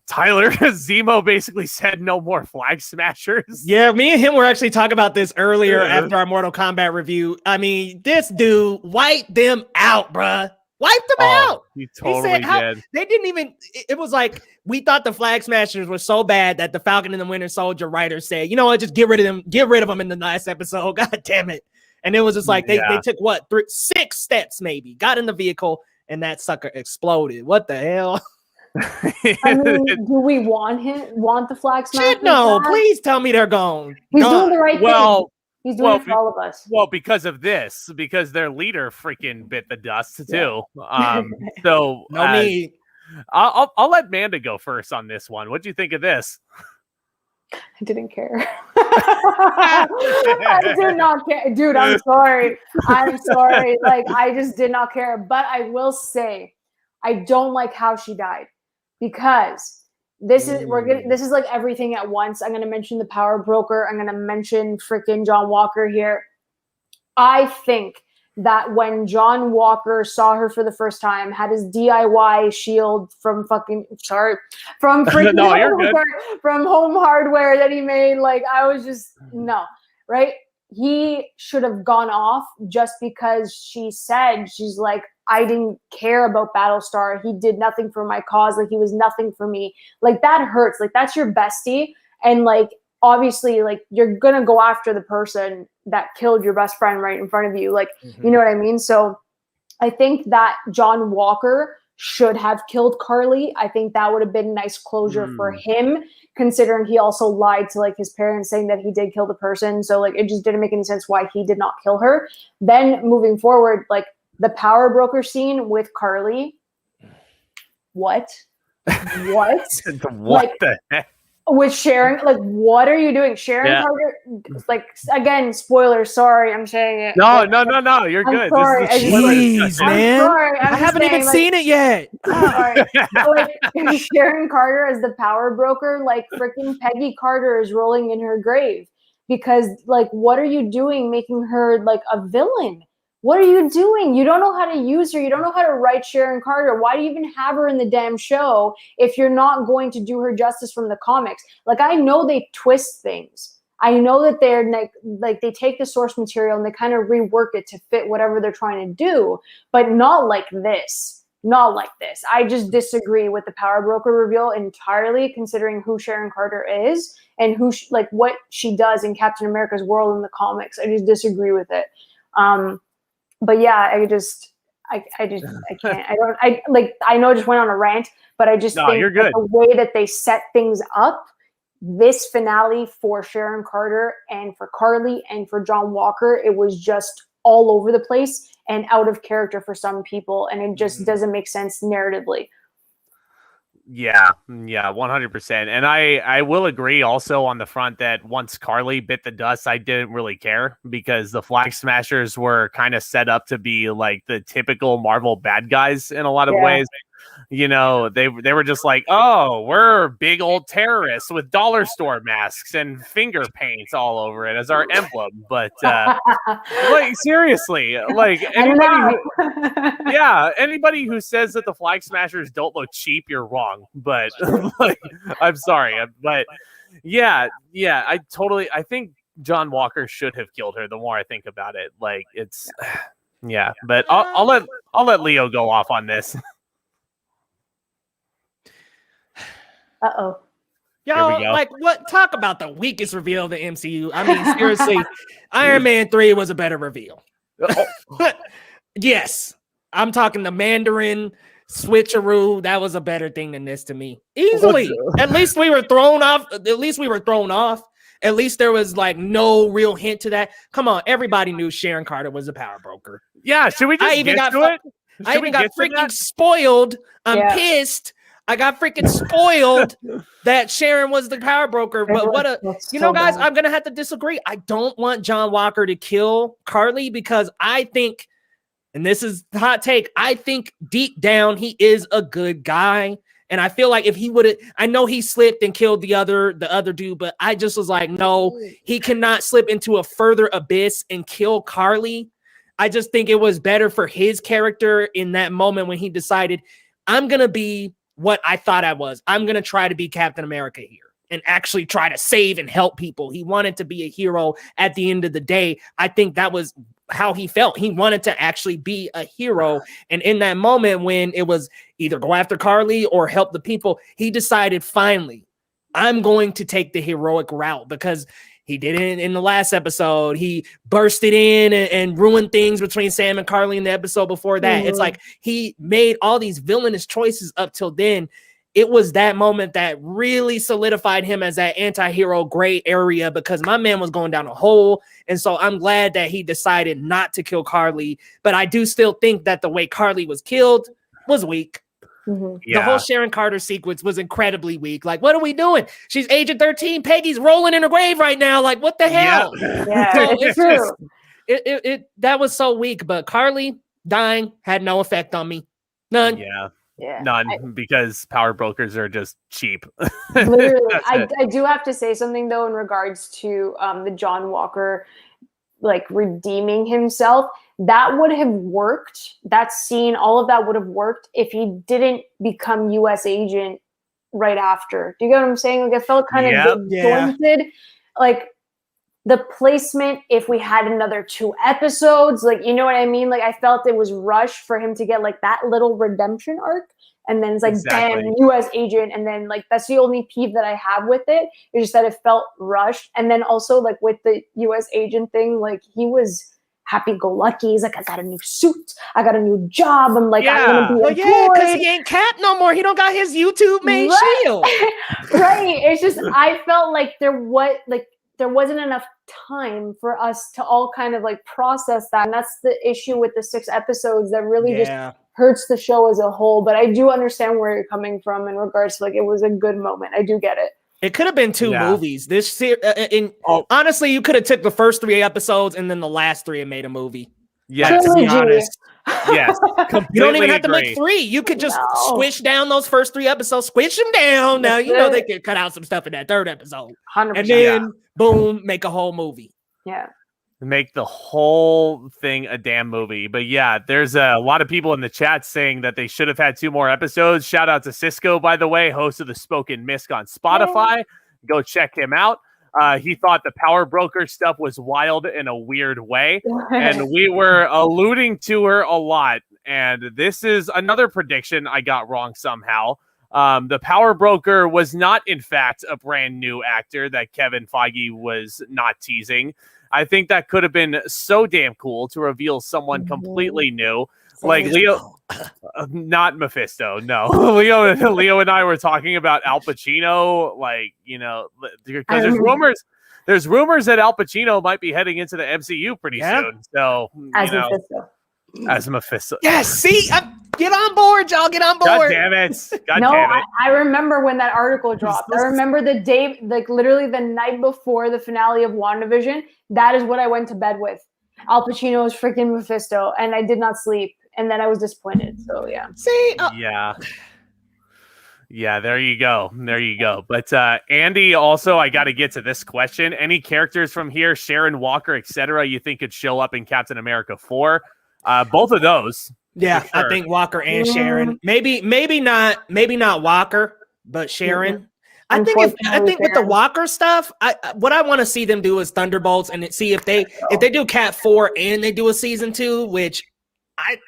A: Tyler, Zemo basically said no more flag smashers.
B: Yeah, me and him were actually talking about this earlier after our Mortal Kombat review. I mean, this dude wiped them out, bruh. Wiped them out.
A: He totally did.
B: They didn't even, it was like, we thought the flag smashers were so bad that the Falcon and the Winter Soldier writers said, you know what, just get rid of them in the last episode. God damn it. And it was just like, they took 6 steps maybe, got in the vehicle, and that sucker exploded. What the hell?
C: I mean, do we want the flag smash?
B: Shit, no, please tell me they're gone.
C: He's doing the right thing. He's doing it for all of us.
A: Well, because their leader freaking bit the dust too. So
B: no need.
A: I'll let Manda go first on this one. What do you think of this?
C: I didn't care. I did not care. Dude, I'm sorry. Like, I just did not care. But I will say, I don't like how she died. Because this is like everything at once. I'm gonna mention the power broker. I'm gonna mention freaking John Walker here. I think that when John Walker saw her for the first time, had his DIY shield from from Home Hardware that he made, like, I was just no, right? He should have gone off just because she's like, I didn't care about Battlestar. He did nothing for my cause. Like, he was nothing for me. Like, that hurts. Like, that's your bestie. And like, obviously, like, you're going to go after the person that killed your best friend right in front of you. Like, you know what I mean? So I think that John Walker should have killed Carly. I think that would have been nice closure for him, considering he also lied to like his parents saying that he did kill the person. So like, it just didn't make any sense why he did not kill her. Then moving forward, like, the power broker scene with Carly. What?
A: What the heck?
C: With Sharon, like, what are you doing? Sharon Carter, like, again, spoiler, sorry, I'm saying it.
A: No, you're good.
C: Sorry.
B: Jeez, man. I haven't even seen it yet.
C: Sorry. Like, Sharon Carter as the power broker, like, freaking Peggy Carter is rolling in her grave. Because, like, what are you doing making her, like, a villain? What are you doing? You don't know how to use her. You don't know how to write Sharon Carter. Why do you even have her in the damn show if you're not going to do her justice from the comics? Like, I know they twist things. I know that they're like they take the source material and they kind of rework it to fit whatever they're trying to do, but not like this. Not like this. I just disagree with the power broker reveal entirely, considering who Sharon Carter is and who what she does in Captain America's world in the comics. I just disagree with it. but yeah, I can't. I know I just went on a rant, but I just think
A: you're good.
C: the way that they set things up, this finale for Sharon Carter and for Carly and for John Walker, it was just all over the place and out of character for some people, and it just doesn't make sense narratively.
A: Yeah, 100%. And I will agree also on the front that once Carly bit the dust, I didn't really care because the Flag Smashers were kind of set up to be like the typical Marvel bad guys in a lot of ways. You know, they were just like, oh, we're big old terrorists with dollar store masks and finger paints all over it as our emblem. But like seriously, like anybody who says that the Flag Smashers don't look cheap, you're wrong. But like, I'm sorry, but yeah, I think John Walker should have killed her. The more I think about it, like it's yeah. But I'll let Leo go off on this.
C: Uh-oh.
B: Y'all, like, what? Talk about the weakest reveal of the MCU. I mean, seriously, Iron Man 3 was a better reveal. Yes, I'm talking the Mandarin switcheroo. That was a better thing than this to me. Easily. At least we were thrown off. At least there was like no real hint to that. Come on, everybody knew Sharon Carter was a power broker.
A: Yeah, should we just get to it?
B: I even got freaking spoiled. I'm pissed. I got freaking spoiled that Sharon was the power broker. But guys, I'm going to have to disagree. I don't want John Walker to kill Carly because I think, and this is the hot take, I think deep down he is a good guy. And I feel like if he would have, I know he slipped and killed the other dude, but I just was like, no, he cannot slip into a further abyss and kill Carly. I just think it was better for his character in that moment when he decided, I'm going to be what I thought I was. I'm going to try to be Captain America here and actually try to save and help people. He wanted to be a hero at the end of the day. I think that was how he felt. He wanted to actually be a hero. And in that moment when it was either go after Carly or help the people, he decided finally, I'm going to take the heroic route because he did it in the last episode. He bursted in and ruined things between Sam and Carly in the episode before that. Mm-hmm. It's like he made all these villainous choices up till then. It was that moment that really solidified him as that anti-hero gray area because my man was going down a hole. And so I'm glad that he decided not to kill Carly. But I do still think that the way Carly was killed was weak. Mm-hmm. Yeah. The whole Sharon Carter sequence was incredibly weak. Like, what are we doing? She's Agent 13. Peggy's rolling in her grave right now. Like, what the hell?
C: Yeah, so it's true.
B: That was so weak. But Carly dying had no effect on me. None.
C: Yeah.
A: None, because power brokers are just cheap.
C: Literally, I do have to say something though in regards to the John Walker like redeeming himself. That would have worked. That scene, all of that would have worked if he didn't become U.S. agent right after. Do you get what I'm saying? Like I felt kind of disjointed. Like the placement, if we had another 2 episodes, like you know what I mean? Like I felt it was rushed for him to get like that little redemption arc. And then it's like, damn, U.S. agent. And then like, that's the only peeve that I have with it. It's just that it felt rushed. And then also like with the U.S. agent thing, like he was happy-go-lucky. He's like, I got a new suit. I got a new job. I'm like, I'm going to be employed.
B: Because he ain't Cap no more. He don't got his YouTube main shield.
C: Right. It's just, I felt like there wasn't enough time for us to all kind of like process that. And that's the issue with the 6 episodes that really just hurts the show as a whole. But I do understand where you're coming from in regards to like, it was a good moment. I do get it.
B: It could have been 2 movies. Honestly, you could have took the first 3 episodes and then the last 3 and made a movie.
A: Yes,
B: to be honest.
A: Yes,
B: you don't even have to make 3. You could just squish down those first 3 episodes, squish them down. Now, you know, they could cut out some stuff in that 3rd episode.
C: 100%.
B: And then, boom, make a whole movie.
C: Yeah.
A: Make the whole thing a damn movie. But yeah, there's a lot of people in the chat saying that they should have had 2 more episodes. Shout out to Cisco, by the way, host of the Spoken Misc on Spotify. Go check him out. He thought the power broker stuff was wild in a weird way. And we were alluding to her a lot. And this is another prediction I got wrong somehow. The power broker was not, in fact, a brand new actor that Kevin Feige was not teasing. I think that could have been so damn cool to reveal someone completely new. Like Leo, not Mephisto, no. Leo and I were talking about Al Pacino, like, you know, because there's rumors that Al Pacino might be heading into the MCU pretty soon. So, as Mephisto.
B: Yes, see, get on board, y'all. Get on board.
A: God damn it. Damn it.
C: I remember when that article dropped. I remember the day, like literally the night before the finale of WandaVision. That is what I went to bed with. Al Pacino's freaking Mephisto, and I did not sleep. And then I was disappointed. So yeah.
B: See,
A: yeah, there you go. But Andy, also, I got to get to this question. Any characters from here, Sharon Walker, etc., you think could show up in Captain America 4? Both of those.
B: Yeah,
A: sure.
B: I think Walker and Sharon. Maybe not Walker, but Sharon. I think with the Walker stuff, what I want to see them do is Thunderbolts, and see if they do Cat 4 and they do a season 2, which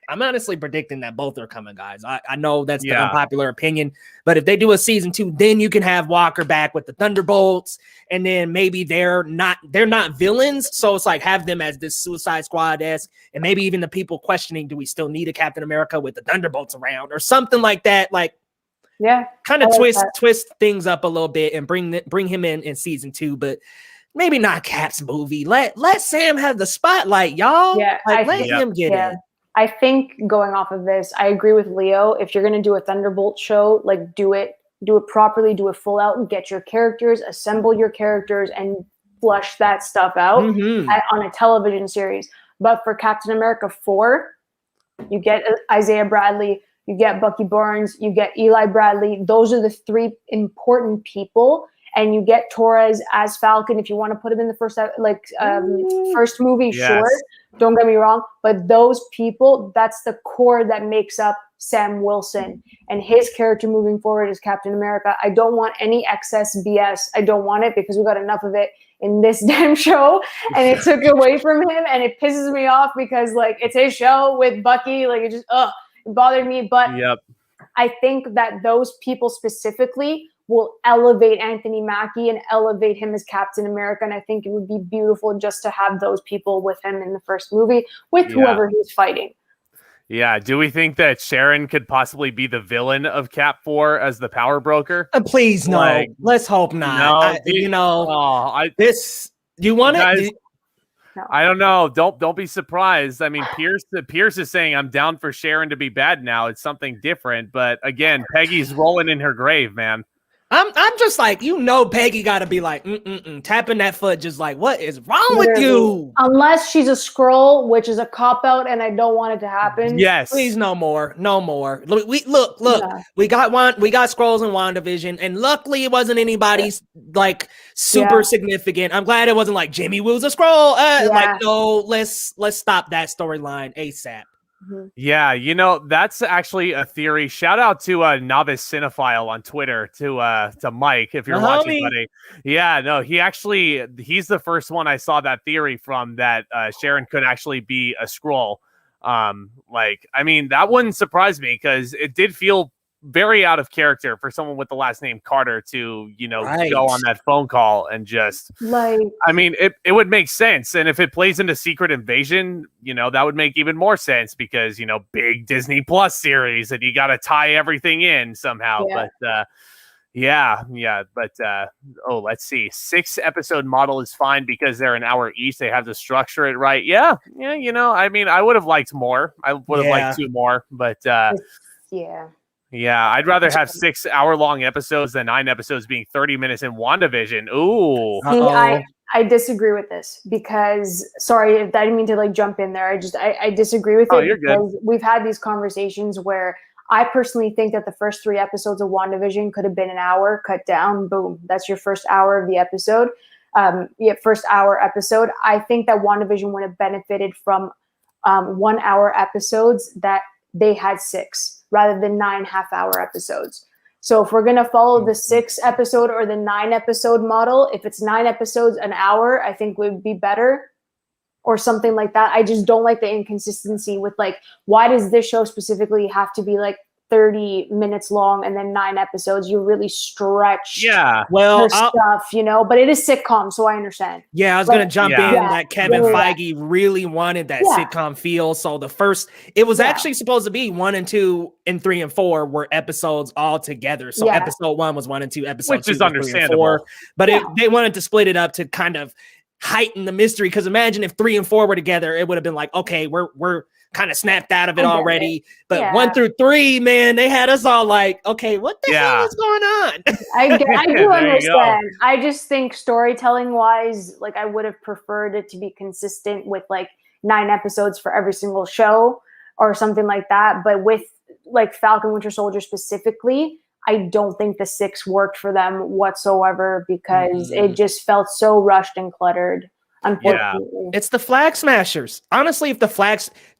B: I'm honestly predicting that both are coming, guys. I know that's the unpopular opinion, but if they do a season 2, then you can have Walker back with the Thunderbolts, and then maybe they're not villains, so it's like have them as this Suicide Squad-esque, and maybe even the people questioning, do we still need a Captain America with the Thunderbolts around or something like that? Like, kind of twist things up a little bit and bring him in season 2, but maybe not Cap's movie. Let Sam have the spotlight, y'all.
C: Yeah,
B: let him get in.
C: I think going off of this, I agree with Leo. If you're going to do a Thunderbolt show, like do it properly, do it full out, and get your characters, assemble your characters, and flush that stuff out on a television series. But for Captain America 4, you get Isaiah Bradley, you get Bucky Barnes, you get Eli Bradley. Those are the 3 important people. And you get Torres as Falcon if you want to put him in the first movie, sure. Don't get me wrong. But those people, that's the core that makes up Sam Wilson. And his character moving forward is Captain America. I don't want any excess BS. I don't want it because we got enough of it in this damn show. And it took away from him. And it pisses me off because, like, it's his show with Bucky. Like, it just, it bothered me. But I think that those people specifically will elevate Anthony Mackie and elevate him as Captain America. And I think it would be beautiful just to have those people with him in the first movie with whoever he's fighting.
A: Yeah. Do we think that Sharon could possibly be the villain of Cap 4 as the power broker?
B: Please, no. Like, let's hope not. You want it?
C: No.
A: I don't know. Don't be surprised. I mean, Pierce is saying I'm down for Sharon to be bad now. It's something different. But again, Peggy's rolling in her grave, man.
B: I'm just like, Peggy got to be like, tapping that foot, just like, what is wrong with you?
C: Unless she's a Skrull, which is a cop out, and I don't want it to happen.
A: Yes,
B: please, no more. Look. We got Skrulls in WandaVision, and luckily it wasn't anybody's like super significant. I'm glad it wasn't like Jimmy Woo's a Skrull. Like, no, let's stop that storyline ASAP.
A: Yeah, that's actually a theory. Shout out to Novice Cinephile on Twitter, to Mike, if you're watching, buddy. Yeah, no, he's the first one I saw that theory from, that Sharon could actually be a Skrull. That wouldn't surprise me because it did feel very out of character for someone with the last name Carter to, go on that phone call and just it would make sense. And if it plays into Secret Invasion, that would make even more sense because, big Disney Plus series and you got to tie everything in somehow. Yeah. But, let's see. 6-episode model is fine because they're an hour each. They have to structure it right. Yeah. I would have liked more. I would have liked 2 more, but, yeah, I'd rather have 6 hour-long episodes than 9 episodes being 30 minutes in WandaVision. Ooh.
C: I disagree with this because, sorry, I didn't mean to jump in there. I disagree with it because good. We've had these conversations where I personally think that the first 3 episodes of WandaVision could have been an hour, cut down, boom. That's your first hour of the episode. First hour episode. I think that WandaVision would have benefited from 1 hour episodes that they had 6. Rather than 9 half-hour episodes. So if we're going to follow the 6 episode or the 9 episode model, if it's 9 episodes an hour, I think would be better or something like that. I just don't like the inconsistency with why does this show specifically have to be 30 minutes long and then 9 episodes. You really stretch
B: well
C: stuff, but it is sitcom, so I understand.
B: Yeah, I was gonna jump in that Kevin Feige really wanted that sitcom feel. So it was actually supposed to be 1 and 2 and 3 and 4 were episodes all together. So episode 1 was 1 and 2, episode 2
A: is understandable.
B: 3 and 4. But they wanted to split it up to kind of heighten the mystery. Because imagine if 3 and 4 were together, it would have been like, okay, we're kind of snapped out of it already. But 1 through 3, man, they had us all like, okay, what the hell is going on?
C: I do understand. I just think storytelling wise, like I would have preferred it to be consistent with like 9 episodes for every single show or something like that. But with like Falcon Winter Soldier specifically, I don't think the 6 worked for them whatsoever because it just felt so rushed and cluttered. Unfortunately.
B: It's the Flag Smashers. Honestly, if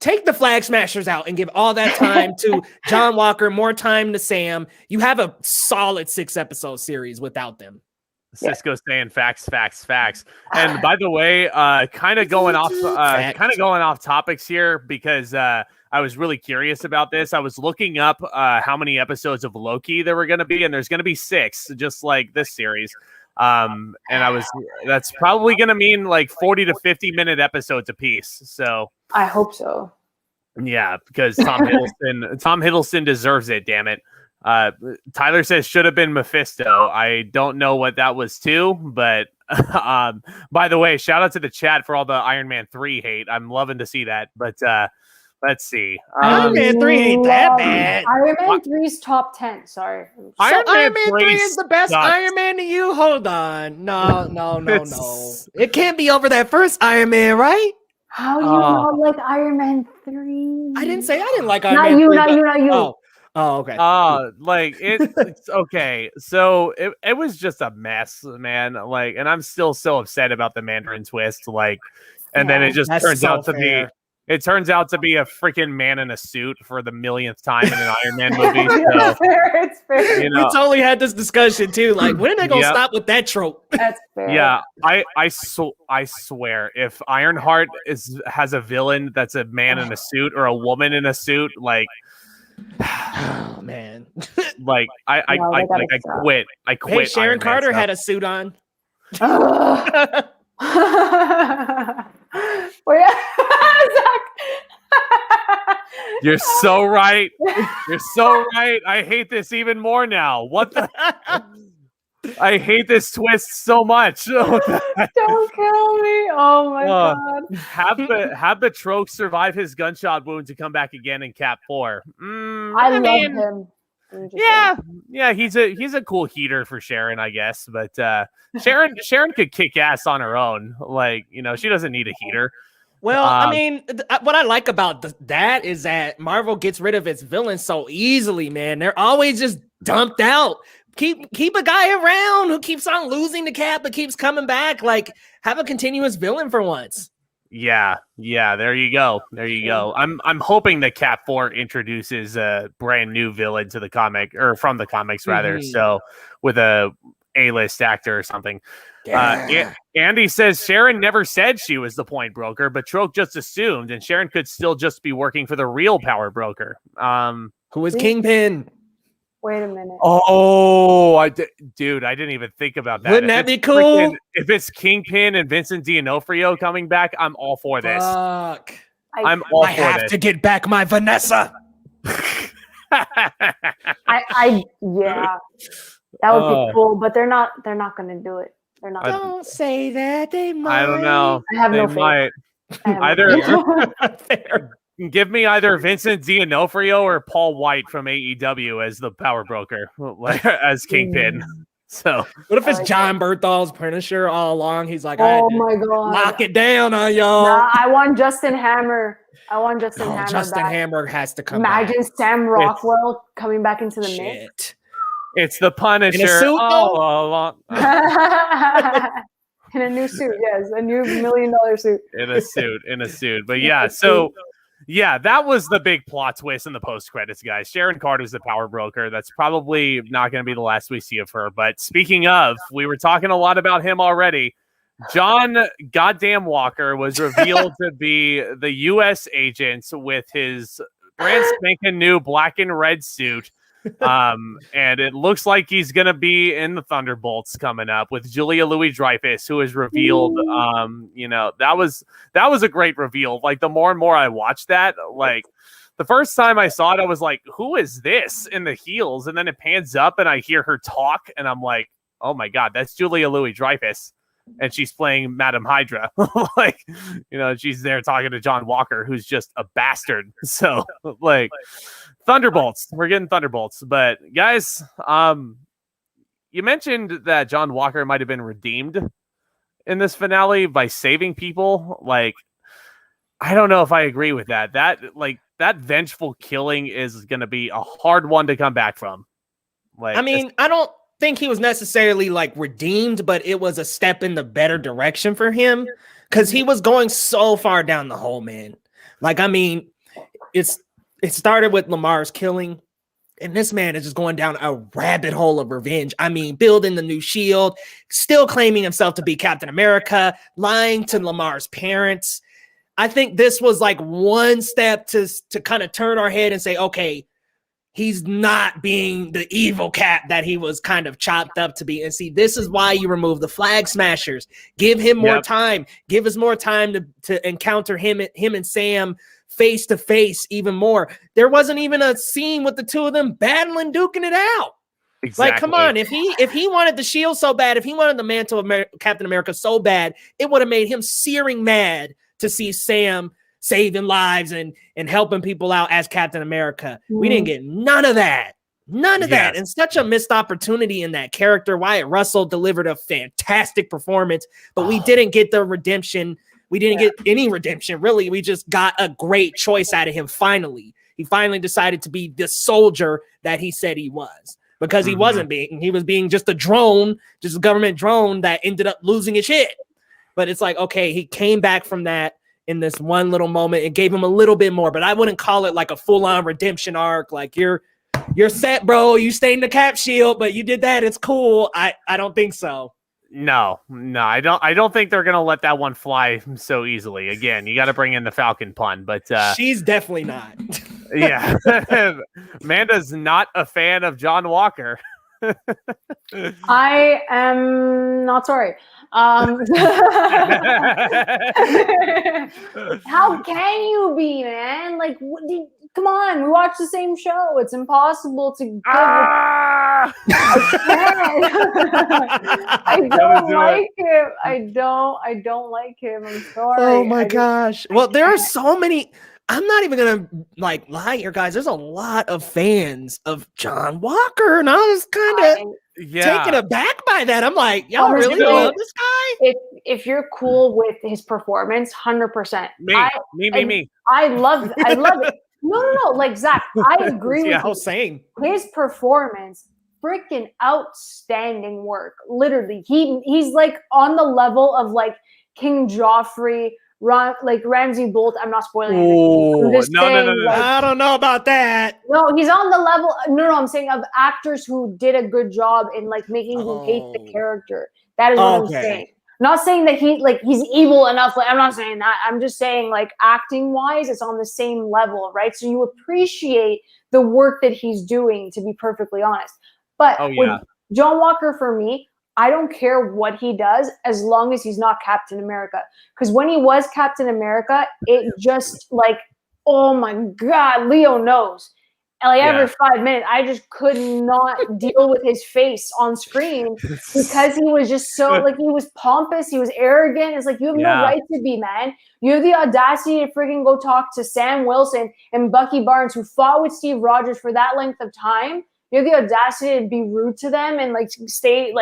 B: take the Flag Smashers out and give all that time to John Walker, more time to Sam, you have a solid 6-episode series without them.
A: Cisco saying facts. And by the way, kind of going off topics here because I was really curious about this. I was looking up how many episodes of Loki there were going to be, and there's going to be 6, just like this series. And that's probably going to mean like 40 to 50-minute episodes a piece. So
C: I hope so.
A: Yeah, because Tom Hiddleston deserves it. Damn it. Tyler says should have been Mephisto. I don't know what that was too, but by the way, shout out to the chat for all the Iron Man 3 hate. I'm loving to see that. But let's see.
B: Iron Man 3 ain't that bad.
C: Iron Man 3's top 10. Sorry.
B: Iron Man 3 is the best Iron Man to you? Hold on. No. It can't be over that first Iron Man, right?
C: How you not like Iron Man 3?
B: I didn't say I didn't like Iron Man 3.
C: Not you.
B: Oh, okay.
A: Like it's okay. So it was just a mess, man. Like, and I'm still so upset about the Mandarin twist. Like, and then it just turns out to be. It turns out to be a freaking man in a suit for the millionth time in an Iron Man movie. So,
C: it's fair.
A: You know,
B: we totally had this discussion too. Like, when are they gonna stop with that trope?
C: That's fair.
A: Yeah, I swear, if Ironheart has a villain that's a man in a suit or a woman in a suit, like,
B: oh man,
A: like I quit. I quit.
B: Hey, Sharon Carter had a suit on.
C: Zack.
A: You're so right. You're so right. I hate this even more now. What the? I hate this twist so much.
C: Don't kill me. Oh my god.
A: Have the Troke survive his gunshot wound to come back again in Cap 4.
C: I love him.
A: Yeah, he's a cool heater for Sharon, I guess. But Sharon could kick ass on her own. Like, she doesn't need a heater.
B: Well, I mean, what I like about that is that Marvel gets rid of its villains so easily, man. They're always just dumped out. Keep a guy around who keeps on losing the Cap but keeps coming back. Like, have a continuous villain for once.
A: Yeah. There you go. I'm hoping that Cap 4 introduces a brand new villain to the comic, or from the comics rather. So with a A-list actor or something. Yeah. Andy says Sharon never said she was the point broker, but Troke just assumed, and Sharon could still just be working for the real power broker.
B: Who is Kingpin?
C: Wait a minute.
A: Oh, dude, I didn't even think about that.
B: Wouldn't that be cool?
A: If it's Kingpin and Vincent D'Onofrio coming back, I'm all for this.
B: Fuck.
A: I'm all for this.
B: I have to get back my Vanessa.
C: Yeah. That would be cool, but they're not going to do it. They're not.
B: Don't say that. They might.
A: I don't know.
C: I have no faith.
A: Either give me either Vincent D'Onofrio or Paul White from AEW as the power broker, as Kingpin. So
B: what if it's John Berthol's Punisher all along? He's like,
C: oh my god,
B: lock it down on y'all.
C: Nah, I want Justin Hammer. Hammer.
B: Justin Hammer has to come.
C: Imagine back. Sam Rockwell coming back into the mix.
A: It's the Punisher.
B: In a suit,
C: in a new suit, yes, a new $1 million suit.
A: In a suit. But yeah, so yeah, that was the big plot twist in the post credits, guys. Sharon Carter's the power broker. That's probably not going to be the last we see of her. But speaking of, we were talking a lot about him already. John Goddamn Walker was revealed to be the U.S. agent with his brand spanking new black and red suit. And it looks like he's gonna be in the Thunderbolts coming up with Julia Louis-Dreyfus, who is revealed. That was a great reveal. Like, the more and more I watched that, like, the first time I saw it, I was like, who is this in the heels? And then it pans up and I hear her talk, and I'm like, oh my God, that's Julia Louis-Dreyfus. And she's playing Madam Hydra. Like, she's there talking to John Walker, who's just a bastard. So, like, Thunderbolts. We're getting Thunderbolts. But, guys, you mentioned that John Walker might have been redeemed in this finale by saving people. Like, I don't know if I agree with that. That vengeful killing is going to be a hard one to come back from. Like,
B: I don't think he was necessarily like redeemed, but it was a step in the better direction for him because he was going so far down the hole, man. Like, it started with Lamar's killing, and this man is just going down a rabbit hole of revenge. Building the new shield, still claiming himself to be Captain America, lying to Lamar's parents. I think this was like one step to kind of turn our head and say, okay, he's not being the evil Cap that he was kind of chopped up to be. And see, this is why you remove the Flag Smashers. Give him more time. Give us more time to encounter him and Sam face to face even more. There wasn't even a scene with the two of them battling, duking it out. Exactly. Like, come on, if he wanted the shield so bad, if he wanted the mantle of Captain America so bad, it would have made him searing mad to see Sam saving lives and helping people out as Captain America. We didn't get none of that. None of that. And such a missed opportunity in that character. Wyatt Russell delivered a fantastic performance, but we didn't get the redemption. We didn't get any redemption, really. We just got a great choice out of him finally. He finally decided to be the soldier that he said he was, because he wasn't being. He was being just a drone, just a government drone that ended up losing his shit. But it's like, okay, he came back from that in this one little moment. It gave him a little bit more, but I wouldn't call it like a full-on redemption arc. Like, you're set, bro. You stayed in the Cap shield, but you did that. It's cool. I don't think so.
A: No, I don't think they're gonna let that one fly so easily. Again, you got to bring in the Falcon pun, but
B: she's definitely not.
A: Yeah, Manda's not a fan of John Walker.
C: I am not sorry. How can you be, man? Like, come on, we watch the same show. It's impossible to give I don't like him. I don't like him. I'm sorry.
B: Oh my gosh. Well, there are so many. I'm not even gonna like lie here, guys. There's a lot of fans of John Walker, and I was kind of taken aback by that. I'm like, y'all really love this guy?
C: If you're cool with his performance, 100%.
A: Me.
C: I love it. No. Like, Zach, I agree with you.
B: Same.
C: His performance, freaking outstanding work. Literally, he's like on the level of like King Joffrey. Like Ramsay Bolt, I'm not spoiling anything.
A: No.
C: Like,
B: I don't know about that.
C: No, he's on the level. No, I'm saying of actors who did a good job in like making you hate the character. That is what I'm saying. Not saying that he's evil enough. Like, I'm not saying that. I'm just saying, like, acting wise, it's on the same level, right? So you appreciate the work that he's doing, to be perfectly honest. But with John Walker, for me, I don't care what he does as long as he's not Captain America. Because when he was Captain America, it just like, oh my God, Leo knows. And like every 5 minutes, I just could not deal with his face on screen because he was just so like, he was pompous, he was arrogant. It's like, you have no right to be, man. You have the audacity to freaking go talk to Sam Wilson and Bucky Barnes, who fought with Steve Rogers for that length of time. You have the audacity to be rude to them and like stay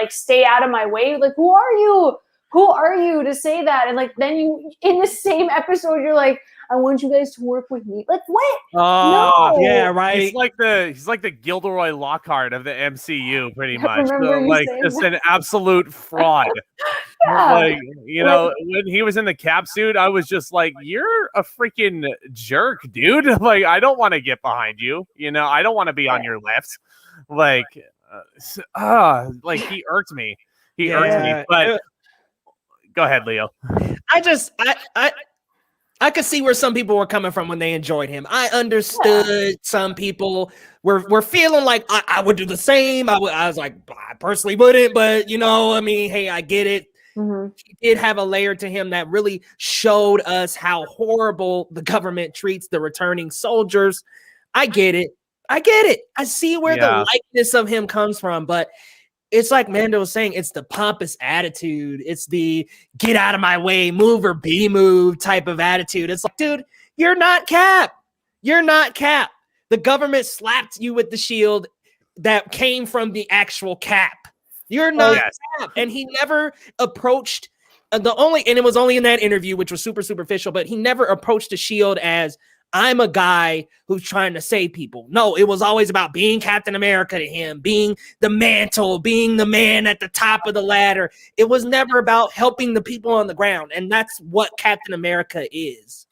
C: out of my way. Like, who are you? Who are you to say that? And like, then you, in the same episode, you're like, I want you guys to work with me. Like, what?
A: Oh,
C: no.
B: Yeah, right.
A: He's like the Gilderoy Lockhart of the MCU, pretty much. So,
C: like,
A: just an absolute fraud. Like, when he was in the Cap suit, I was just like, you're a freaking jerk, dude. Like, I don't want to get behind you. I don't want to be on your left. Like, like he irked me. He irked me. But go ahead, Leo.
B: I could see where some people were coming from when they enjoyed him. I understood some people were feeling like I would do the same. I was like, I personally wouldn't, but I mean, hey, I get it. He did have a layer to him that really showed us how horrible the government treats the returning soldiers. I get it. I see where the likeness of him comes from, but it's like Manda was saying, it's the pompous attitude. It's the get out of my way, move or be moved type of attitude. It's like, dude, you're not Cap. You're not Cap. The government slapped you with the shield that came from the actual Cap. You're not Cap. And he never approached and it was only in that interview, which was super superficial, but he never approached the shield as I'm a guy who's trying to save people. No, it was always about being Captain America to him, being the mantle, being the man at the top of the ladder. It was never about helping the people on the ground. And that's what Captain America is.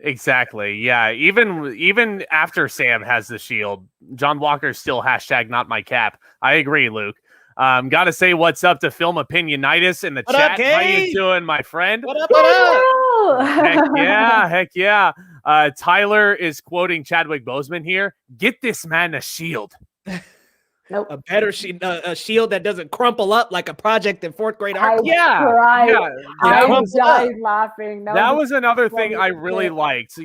A: Exactly. Yeah. Even after Sam has the shield, John Walker's still #not my Cap. I agree, Luke. Gotta say what's up to Film Opinionitis in the chat. How you doing, my friend?
B: What up?
A: Heck yeah. Tyler is quoting Chadwick Boseman here. Get this man a shield.
C: Nope.
B: A better a shield that doesn't crumple up like a project in fourth grade art.
C: I died laughing.
A: That was another thing I really liked.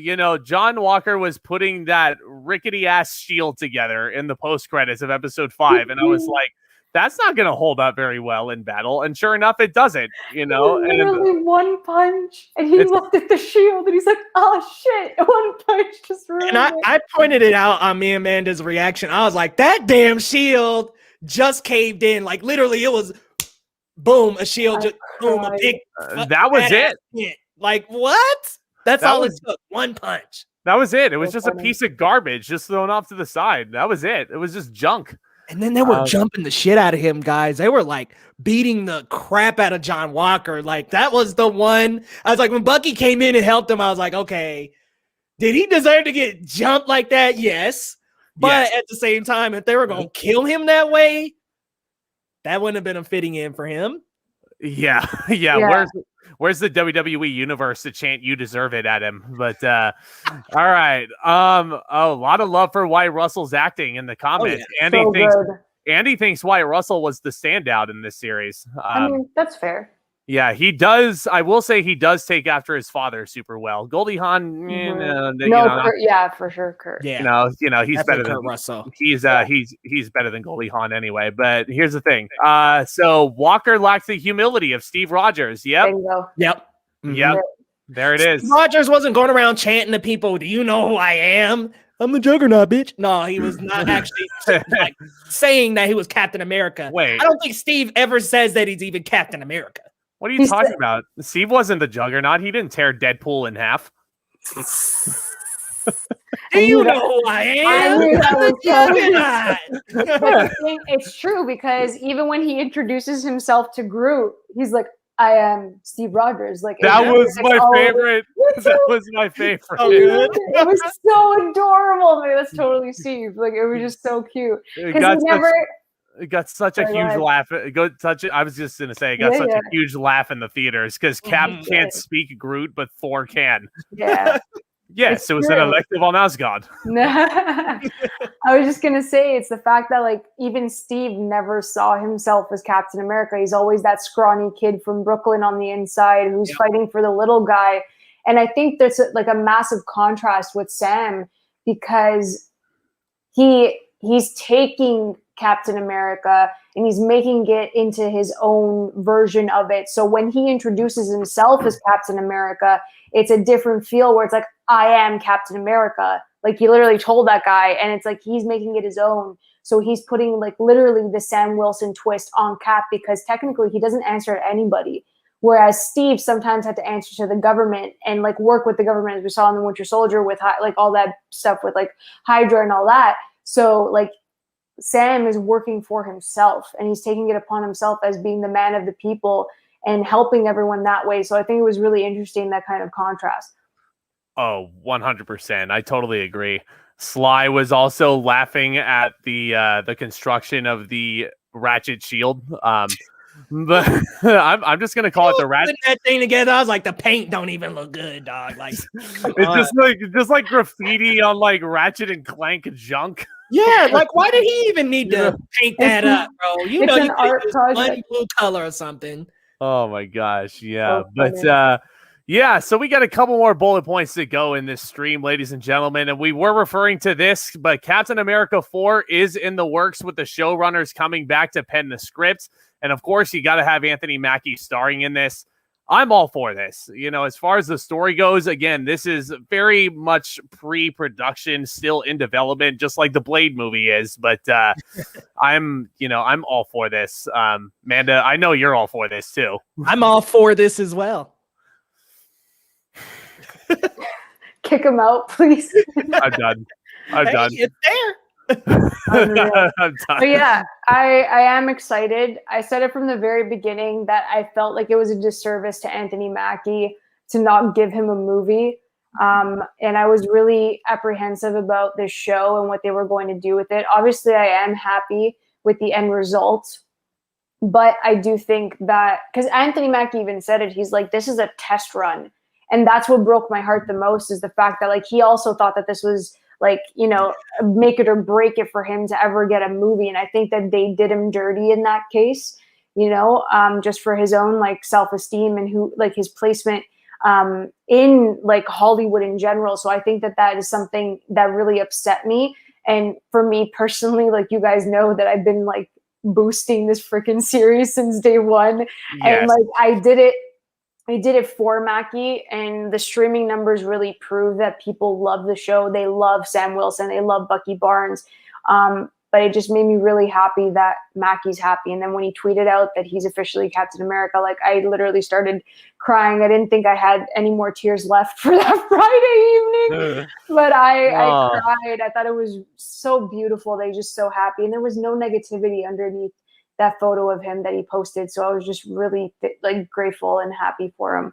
A: John Walker was putting that rickety ass shield together in the post credits of episode 5, and I was like, that's not going to hold up very well in battle. And sure enough, it doesn't,
C: Literally one punch. And he looked at the shield and he's like, oh shit, one punch just ruined it.
B: I pointed it out on me and Amanda's reaction. I was like, that damn shield just caved in. Like literally it was boom, a shield, just boom, a big.
A: That was it.
B: Hit. Like what? That's all it took. One punch.
A: That was it. It was just a piece of garbage just thrown off to the side. That was it. It was just junk.
B: And then they were jumping the shit out of him, guys. They were like beating the crap out of John Walker. Like that was the one. I was like, when Bucky came in and helped him, I was like, okay, did he deserve to get jumped like that? Yes. But at the same time, if they were going to kill him that way, that wouldn't have been a fitting in for him.
A: Yeah. Where's the WWE universe to chant "You deserve it" at him? But all right. A lot of love for Wyatt Russell's acting in the comments. Andy thinks Wyatt Russell was the standout in this series.
C: I mean, that's fair.
A: Yeah, he does. I will say he does take after his father super well. Goldie Hawn,
C: Kurt, for sure, Kurt.
B: Yeah,
A: he's better than
B: Russell.
A: He's better than Goldie Hawn anyway. But here's the thing. So Walker lacks the humility of Steve Rogers. Yep.
C: There you go.
B: Yep.
A: Yep. There it is.
B: Rogers wasn't going around chanting to people, "Do you know who I am? I'm the Juggernaut, bitch." No, he was not actually saying that he was Captain America.
A: Wait,
B: I don't think Steve ever says that he's even Captain America.
A: What are you talking about? Steve wasn't the Juggernaut. He didn't tear Deadpool in half.
B: Do you know who I am?
C: It's true because even when he introduces himself to Groot, he's like, I am Steve Rogers. Like
A: that was my favorite. That was my favorite.
B: So good.
C: It was so adorable. Like, that's totally Steve. Like it was just so cute.
A: It got such a huge laugh. I was just gonna say, it got such a huge laugh in the theaters because Cap can't speak Groot, but Thor can.
C: Yeah.
A: Yes, it was an elective on Asgard.
C: I was just gonna say it's the fact that like even Steve never saw himself as Captain America. He's always that scrawny kid from Brooklyn on the inside who's fighting for the little guy. And I think there's like a massive contrast with Sam because he's taking Captain America and he's making it into his own version of it. So when he introduces himself as Captain America, it's a different feel where it's like, I am Captain America. Like he literally told that guy and it's like, he's making it his own. So he's putting like literally the Sam Wilson twist on Cap because technically he doesn't answer to anybody. Whereas Steve sometimes had to answer to the government and like work with the government as we saw in the Winter Soldier with like all that stuff with like Hydra and all that. So like, Sam is working for himself and he's taking it upon himself as being the man of the people and helping everyone that way. So I think it was really interesting, that kind of contrast.
A: Oh, 100%. I totally agree. Sly was also laughing at the construction of the Ratchet shield. But I'm just gonna call it the rat.
B: Putting that thing together, I was like, the paint don't even look good, dog. Like,
A: It's just like graffiti on like Ratchet and Clank junk.
B: yeah, like why did he even need to paint that up, bro? You know,
C: an
B: you
C: art
B: could
C: project.
B: one blue color or something.
A: Oh my gosh, yeah.
C: So
A: But
C: funny.
A: yeah, so we got a couple more bullet points to go in this stream, ladies and gentlemen, and we were referring to this, but Captain America 4 is in the works with the showrunners coming back to pen the script. And of course, you got to have Anthony Mackie starring in this. I'm all for this. You know, as far as the story goes, again, this is very much pre-production, still in development, just like the Blade movie is. But I'm all for this. Manda, I know you're all for this too.
B: I'm all for this as well.
C: Kick him out, please.
A: I'm done. I'm done.
B: It's there.
A: I'm done.
C: But yeah, I am excited. I said it from the very beginning that I felt like it was a disservice to Anthony Mackie to not give him a movie. And I was really apprehensive about this show and what they were going to do with it. Obviously, I am happy with the end result. But I do think that, because Anthony Mackie even said it, he's like, this is a test run. And that's what broke my heart the most, is the fact that like he also thought that this was like, you know, make it or break it for him to ever get a movie. And I think that they did him dirty in that case, you know, just for his own like self-esteem and who like his placement in like Hollywood in general. So I think that that is something that really upset me. And for me personally, like you guys know that I've been like boosting this freaking series since day one.
A: Yes.
C: And like I did it for Mackie, and the streaming numbers really prove that people love the show. They love Sam Wilson. They love Bucky Barnes. But it just made me really happy that Mackie's happy. And then when he tweeted out that he's officially Captain America, like I literally started crying. I didn't think I had any more tears left for that Friday evening, but I cried. I thought it was so beautiful. They just so happy. And there was no negativity underneath that photo of him that he posted. So I was just really like grateful and happy for him.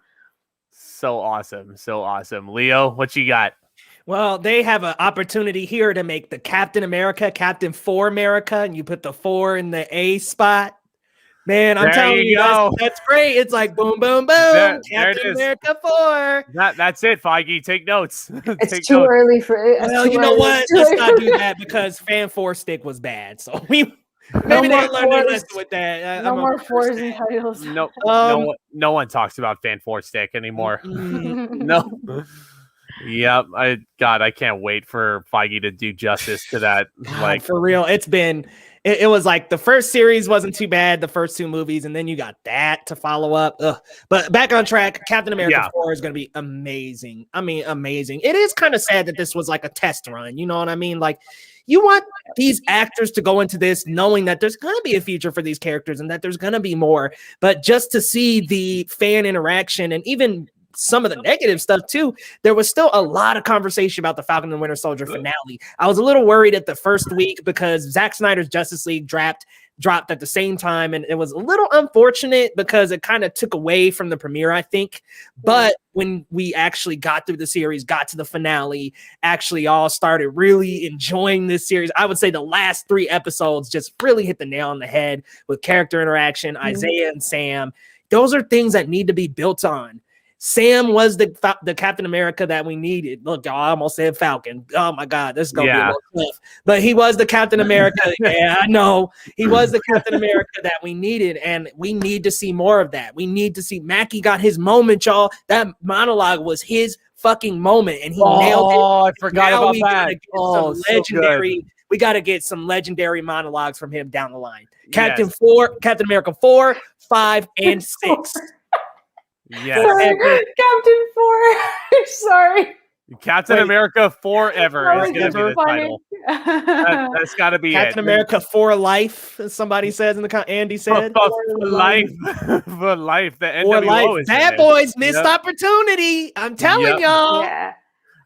A: So awesome. So awesome. Leo, what you got?
B: Well, they have an opportunity here to make the Captain America, Captain for America, and you put the 4 in the A spot. Man, I'm telling you, that's great. It's like boom, boom, boom. Captain America 4.
A: That's it, Feige. Take notes.
C: It's too early for it.
B: Well, you know what? Let's not do that because Fan 4 stick was bad. So maybe they learned their lesson with that.
C: No more 4s and titles.
A: No one talks about Fan 4 stick anymore. No. Yep. I can't wait for Feige to do justice to that. Like
B: for real. It was like the first series wasn't too bad, the first 2 movies, and then you got that to follow up. Ugh. But back on track, Captain America 4 is going to be amazing. I mean, amazing. It is kind of sad that this was like a test run. You know what I mean? Like, you want these actors to go into this knowing that there's going to be a future for these characters and that there's going to be more. But just to see the fan interaction and even some of the negative stuff too, there was still a lot of conversation about the Falcon and Winter Soldier finale. I was a little worried at the first week because Zack Snyder's Justice League dropped at the same time, and it was a little unfortunate because it kind of took away from the premiere, I think. But when we actually got through the series, got to the finale, actually all started really enjoying this series. I would say the last 3 episodes just really hit the nail on the head with character interaction, Isaiah and Sam. Those are things that need to be built on. Sam was the Captain America that we needed. Look, y'all, I almost said Falcon. Oh my God, this is gonna be a little tough. But he was the Captain America. Yeah, I know. He was the Captain America that we needed, and we need to see more of that. We need to see Mackie got his moment, y'all. That monologue was his fucking moment, and he nailed it.
A: Oh, I forgot about that.
B: Legendary. We got to get some legendary monologues from him down the line. Captain America 4, 5, and 6.
A: Yes.
C: Captain 4. Sorry.
A: Captain America Forever is going to be the title. That's got to be
B: Captain America for life, as somebody says in the Andy said.
A: Life. For life. The NWO is
B: Bad Boys missed opportunity. I'm telling y'all.
C: Yeah.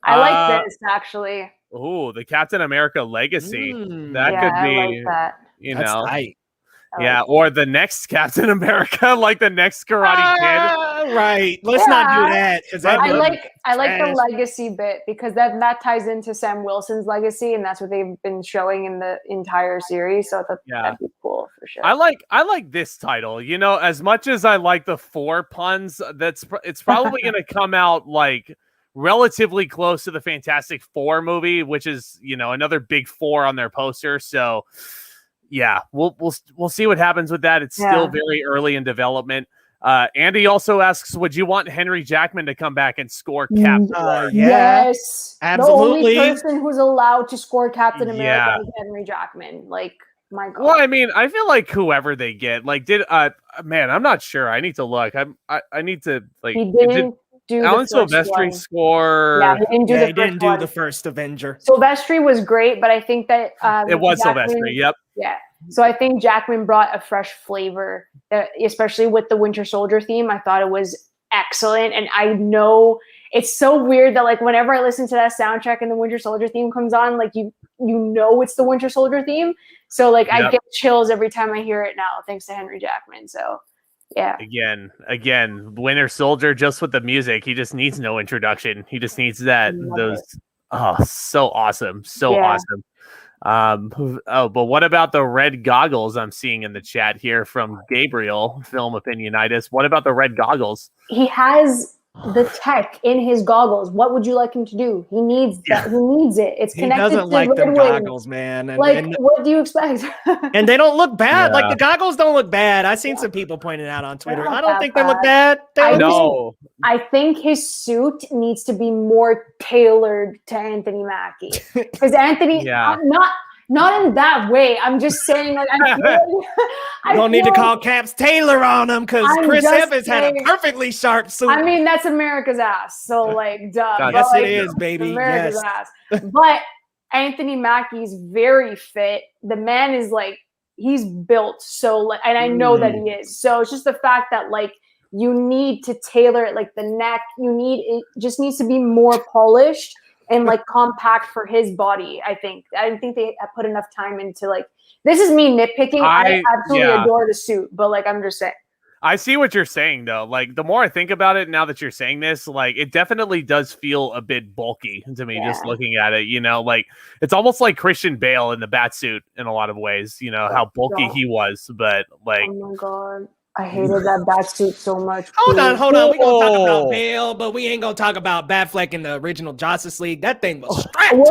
C: I like this, actually.
A: Oh, the Captain America legacy. That could be,
C: I like that.
A: That's tight. Yeah, or the next Captain America, like the next Karate Kid.
B: Right. Let's not do that.
C: I like the legacy bit because that ties into Sam Wilson's legacy, and that's what they've been showing in the entire series. So I thought that'd be cool. for sure.
A: I like this title. You know, as much as I like the 4 puns, it's probably going to come out like relatively close to the Fantastic Four movie, which is, you know, another big 4 on their poster. So yeah, we'll see what happens with that. It's still very early in development. Andy also asks, would you want Henry Jackman to come back and score Captain America?
C: Yes,
B: absolutely.
C: The only person who's allowed to score Captain America is Henry Jackman. Like, my God.
A: Well, I mean, I feel like whoever they get, like, man, I'm not sure. I need to look. I need to like.
C: He didn't do
A: Alan
C: the first
A: Silvestri
C: one.
A: score.
C: Yeah, he didn't do
B: the first Avenger.
C: Silvestri was great, but I think that
A: it was
C: Jackman,
A: Silvestri. Yep.
C: Yeah. So I think Jackman brought a fresh flavor, especially with the Winter Soldier theme. I thought it was excellent. And I know it's so weird that like whenever I listen to that soundtrack and the Winter Soldier theme comes on, like you know it's the Winter Soldier theme. So like I get chills every time I hear it now, thanks to Henry Jackman. So yeah.
A: Again, Winter Soldier, just with the music, he just needs no introduction. He just needs that. So awesome. So awesome. But what about the red goggles I'm seeing in the chat here from Gabriel, Film Opinionitis? What about the red goggles?
C: He has the tech in his goggles. What would you like him to do? He needs that. He needs it. It's connected
B: to
C: like
B: them goggles, man.
C: And what do you expect?
B: And they don't look bad. Like the goggles don't look bad. I've seen some people pointing out on Twitter. I don't think they look bad.
C: I think his suit needs to be more tailored to Anthony Mackie because Anthony, not in that way. I'm just saying, like,
B: I don't need to call Caps Taylor on him because Chris Evans had a perfectly sharp suit.
C: I mean, that's America's ass. So, like, duh.
B: Yes, it is, baby.
C: America's ass. But Anthony Mackie's very fit. The man is like, he's built so, like, and I know that he is. So it's just the fact that, like, you need to tailor it, like the neck. It just needs to be more polished and like compact for his body. I don't think they have put enough time into like. This is me nitpicking. I absolutely adore the suit, but like I'm just saying.
A: I see what you're saying though. Like the more I think about it, now that you're saying this, like it definitely does feel a bit bulky to me. Just looking at it, you know, like it's almost like Christian Bale in the Batsuit in a lot of ways. You know how bulky he was, but like.
C: Oh my God. I hated that Batsuit so much.
B: Hold on. We're going to talk about Bale, but we ain't going to talk about Batfleck in the original Justice League. That thing was strapped.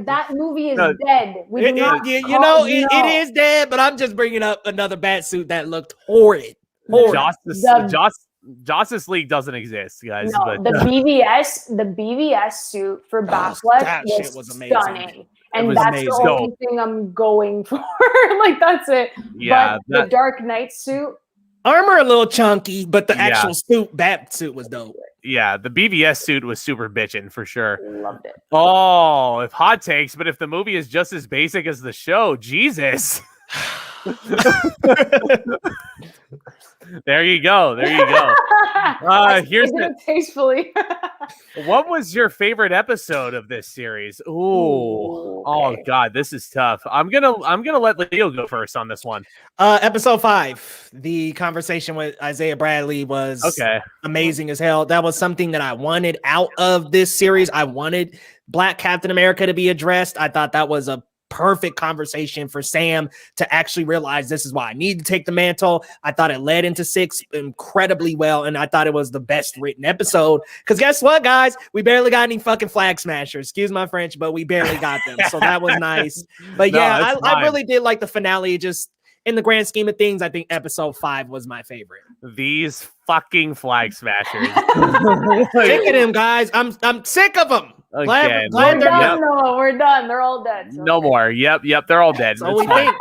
C: That movie is dead.
B: It is dead, but I'm just bringing up another Batsuit that looked horrid.
A: Justice League doesn't exist, guys.
C: No,
A: but,
C: the BVS suit for Batfleck was stunning. And that's the only thing I'm going for. Like, that's it.
A: Yeah,
C: but the Dark Knight suit.
B: Armor a little chunky, but the actual bat suit was dope.
A: Yeah, the BVS suit was super bitchin' for sure.
C: Loved it.
A: Oh, if hot takes, but if the movie is just as basic as the show, Jesus. There you go. Here's
C: tastefully.
A: What was your favorite episode of this series? Oh God, this is tough. I'm gonna let Leo go first on this one.
B: Episode 5, the conversation with Isaiah Bradley was amazing as hell. That was something that I wanted out of this series. I wanted Black Captain America to be addressed. I thought that was a perfect conversation for Sam to actually realize this is why I need to take the mantle. I thought it led into 6 incredibly well, and I thought it was the best written episode. Because guess what, guys? We barely got any fucking flag smashers. Excuse my French, but we barely got them. So that was nice. But yeah, I really did like the finale. Just in the grand scheme of things, I think episode 5 was my favorite.
A: These fucking flag smashers.
B: Sick of them, guys. I'm sick of them.
A: Glad
C: we're done. No, we're done. They're all dead. So.
A: No more. Yep. They're all dead.
B: So we think.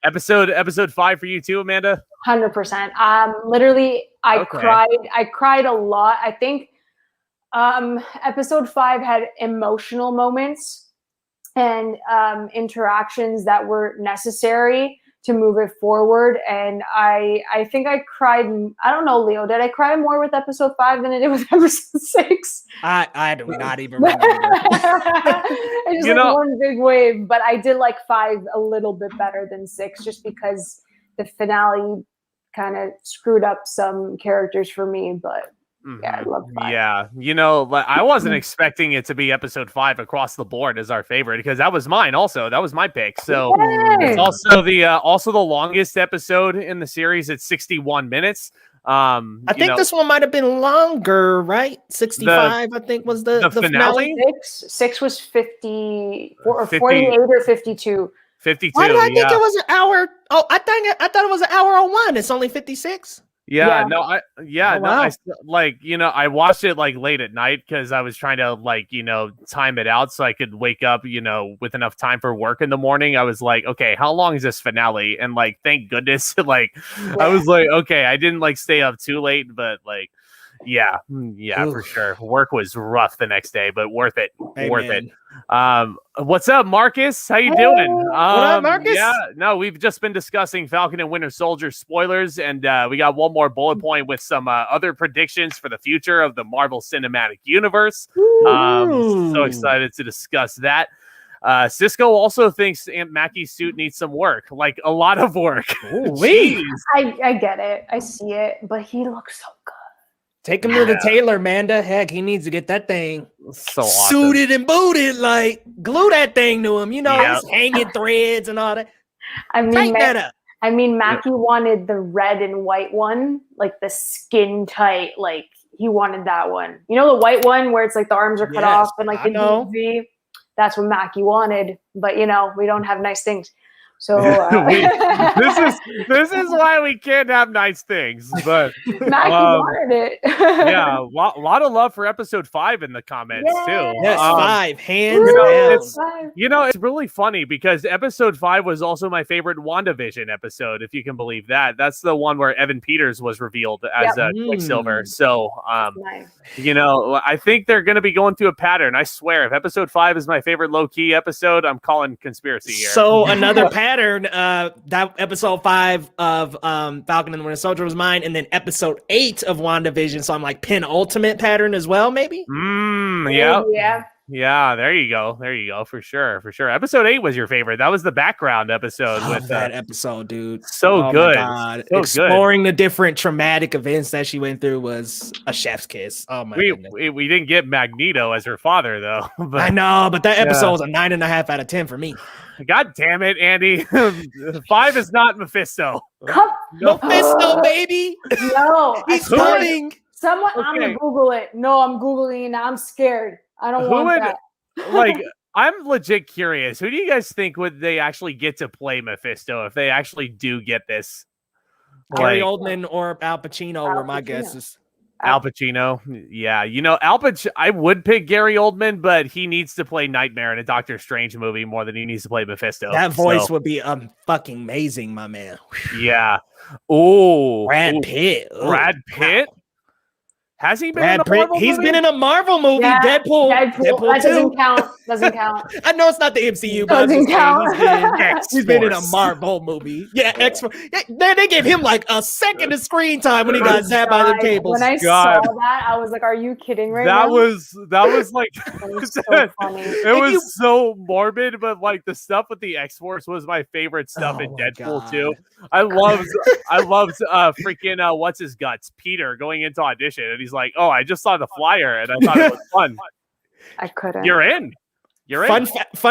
A: Episode 5 for you too, Amanda.
C: 100%. Literally, I cried a lot. I think episode 5 had emotional moments and interactions that were necessary to move it forward. And I think I cried. I don't know, Leo, did I cry more with episode 5 than I did with episode 6?
B: I do not even remember.
C: It's just one big wave, but I did like 5 a little bit better than 6 just because the finale kind of screwed up some characters for me. But Yeah, I love 5.
A: Yeah, I wasn't expecting it to be episode 5 across the board as our favorite because that was mine also. That was my pick. So it's also the longest episode in the series. It's 61 minutes.
B: I think this one might have been longer, right? 65, I think, was the finale.
C: 6 was 50 or 48 or 52.
A: 52.
B: Why did I think it was an hour? Oh, I thought it was an hour on 1. It's only 56.
A: Yeah,
C: yeah.
A: I watched it like late at night because I was trying to time it out so I could wake up, with enough time for work in the morning. I was like, okay, how long is this finale? And thank goodness, I was like, okay, I didn't stay up too late, but yeah, for sure. Work was rough the next day, but worth it. Worth it. What's up, Marcus? How you doing?
B: What up, Marcus?
A: Yeah, no, we've just been discussing Falcon and Winter Soldier spoilers, and we got one more bullet point with some other predictions for the future of the Marvel Cinematic Universe. So excited to discuss that. Cisco also thinks Aunt Mackie's suit needs some work, like a lot of work.
C: I get it. I see it, but he looks so good.
B: Take him to the tailor, Manda. Heck, he needs to get that thing
A: so awesome.
B: Suited and booted. Glue that thing to him. He's hanging threads and all that. Tighten that up.
C: I mean, Mackie wanted the red and white one, the skin tight. He wanted that one. You know, the white one where it's the arms are cut off and the V. That's what Mackie wanted. But we don't have nice things. So
A: this is why we can't have nice things. But
C: Mackie wanted it.
A: Yeah, a lot of love for episode 5 in the comments too.
B: Yes, 5 hands down.
A: It's really funny because episode 5 was also my favorite WandaVision episode, if you can believe that. That's the one where Evan Peters was revealed as Quicksilver. So
C: nice.
A: I think they're going to be going through a pattern. I swear, if episode 5 is my favorite low-key episode, I'm calling conspiracy here.
B: So another pattern. That episode 5 of Falcon and the Winter Soldier was mine, and then episode 8 of WandaVision. So I'm penultimate pattern as well, maybe.
A: Yeah, there you go, for sure. Episode 8 was your favorite. That was the background episode with
B: that episode, dude.
A: So good.
B: My God. Exploring the different traumatic events that she went through was a chef's kiss. Oh my goodness.
A: We didn't get Magneto as her father though. But,
B: I know, but that episode was a 9.5 out of 10 for me.
A: God damn it, Andy. 5 is not Mephisto.
B: Mephisto, baby.
C: No.
B: He's coming.
C: I'm going to Google it. No, I'm Googling it. I'm scared. I don't want that.
A: I'm legit curious. Who do you guys think would they actually get to play Mephisto if they actually do get this?
B: Gary Oldman or Al Pacino were my guesses.
A: Al Pacino. Yeah. I would pick Gary Oldman, but he needs to play Nightmare in a Doctor Strange movie more than he needs to play Mephisto.
B: That voice would be fucking amazing, my man.
A: Yeah. Oh,
B: Brad Pitt.
A: Brad Pitt?
B: Wow.
A: Has he been in a Marvel movie?
B: He's been in a Marvel movie.
C: Yeah,
B: Deadpool
C: that doesn't count. Doesn't count.
B: I know it's not the MCU, but
C: doesn't count.
B: He's been in a Marvel movie. Yeah, X-Force. Yeah, they gave him a second of screen time when he got zapped by the cables.
C: When I saw that, I was like, "Are you kidding right now?"
A: That was
C: that was so funny.
A: It was so morbid, but the stuff with the X-Force was my favorite stuff in Deadpool too. I loved freaking what's his guts, Peter, going into audition, and he's like, "Oh, I just saw the flyer and I thought it was fun."
C: I couldn't.
A: You're in.
B: Fun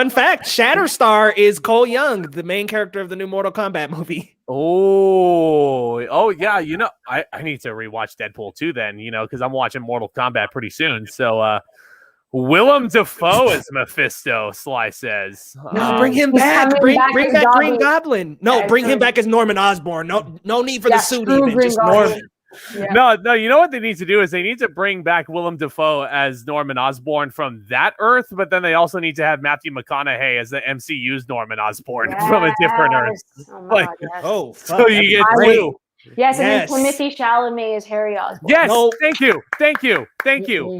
B: fact: Shatterstar is Cole Young, the main character of the new Mortal Kombat movie.
A: Oh yeah. I need to rewatch Deadpool 2 then. Because I'm watching Mortal Kombat pretty soon. So Willem Dafoe is Mephisto. Sly says,
B: "No, bring him back. Bring back Green Goblin. No, bring him back as Norman Osborn. No need for the suit. Even just Norman."
A: Yeah. No, you know what they need to do is they need to bring back Willem Dafoe as Norman Osborn from that Earth, but then they also need to have Matthew McConaughey as the MCU's Norman Osborn from a different Earth. So you get two.
C: Yes, and then Timothy Chalamet is Harry Osborn.
A: Yes, thank you.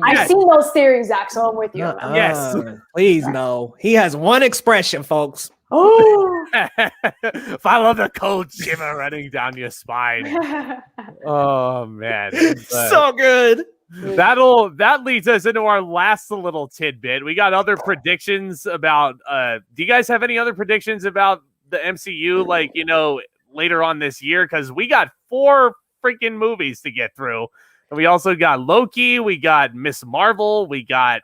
C: I've seen those theories, Zach, so I'm with you.
A: Yes.
B: Please, no. He has one expression, folks.
C: Oh,
A: follow the cold shiver running down your spine. Oh man,
B: so good.
A: That leads us into our last little tidbit. We got other predictions about. Do you guys have any other predictions about the MCU? Later on this year, because we got 4 freaking movies to get through. We also got Loki. We got Miss Marvel. We got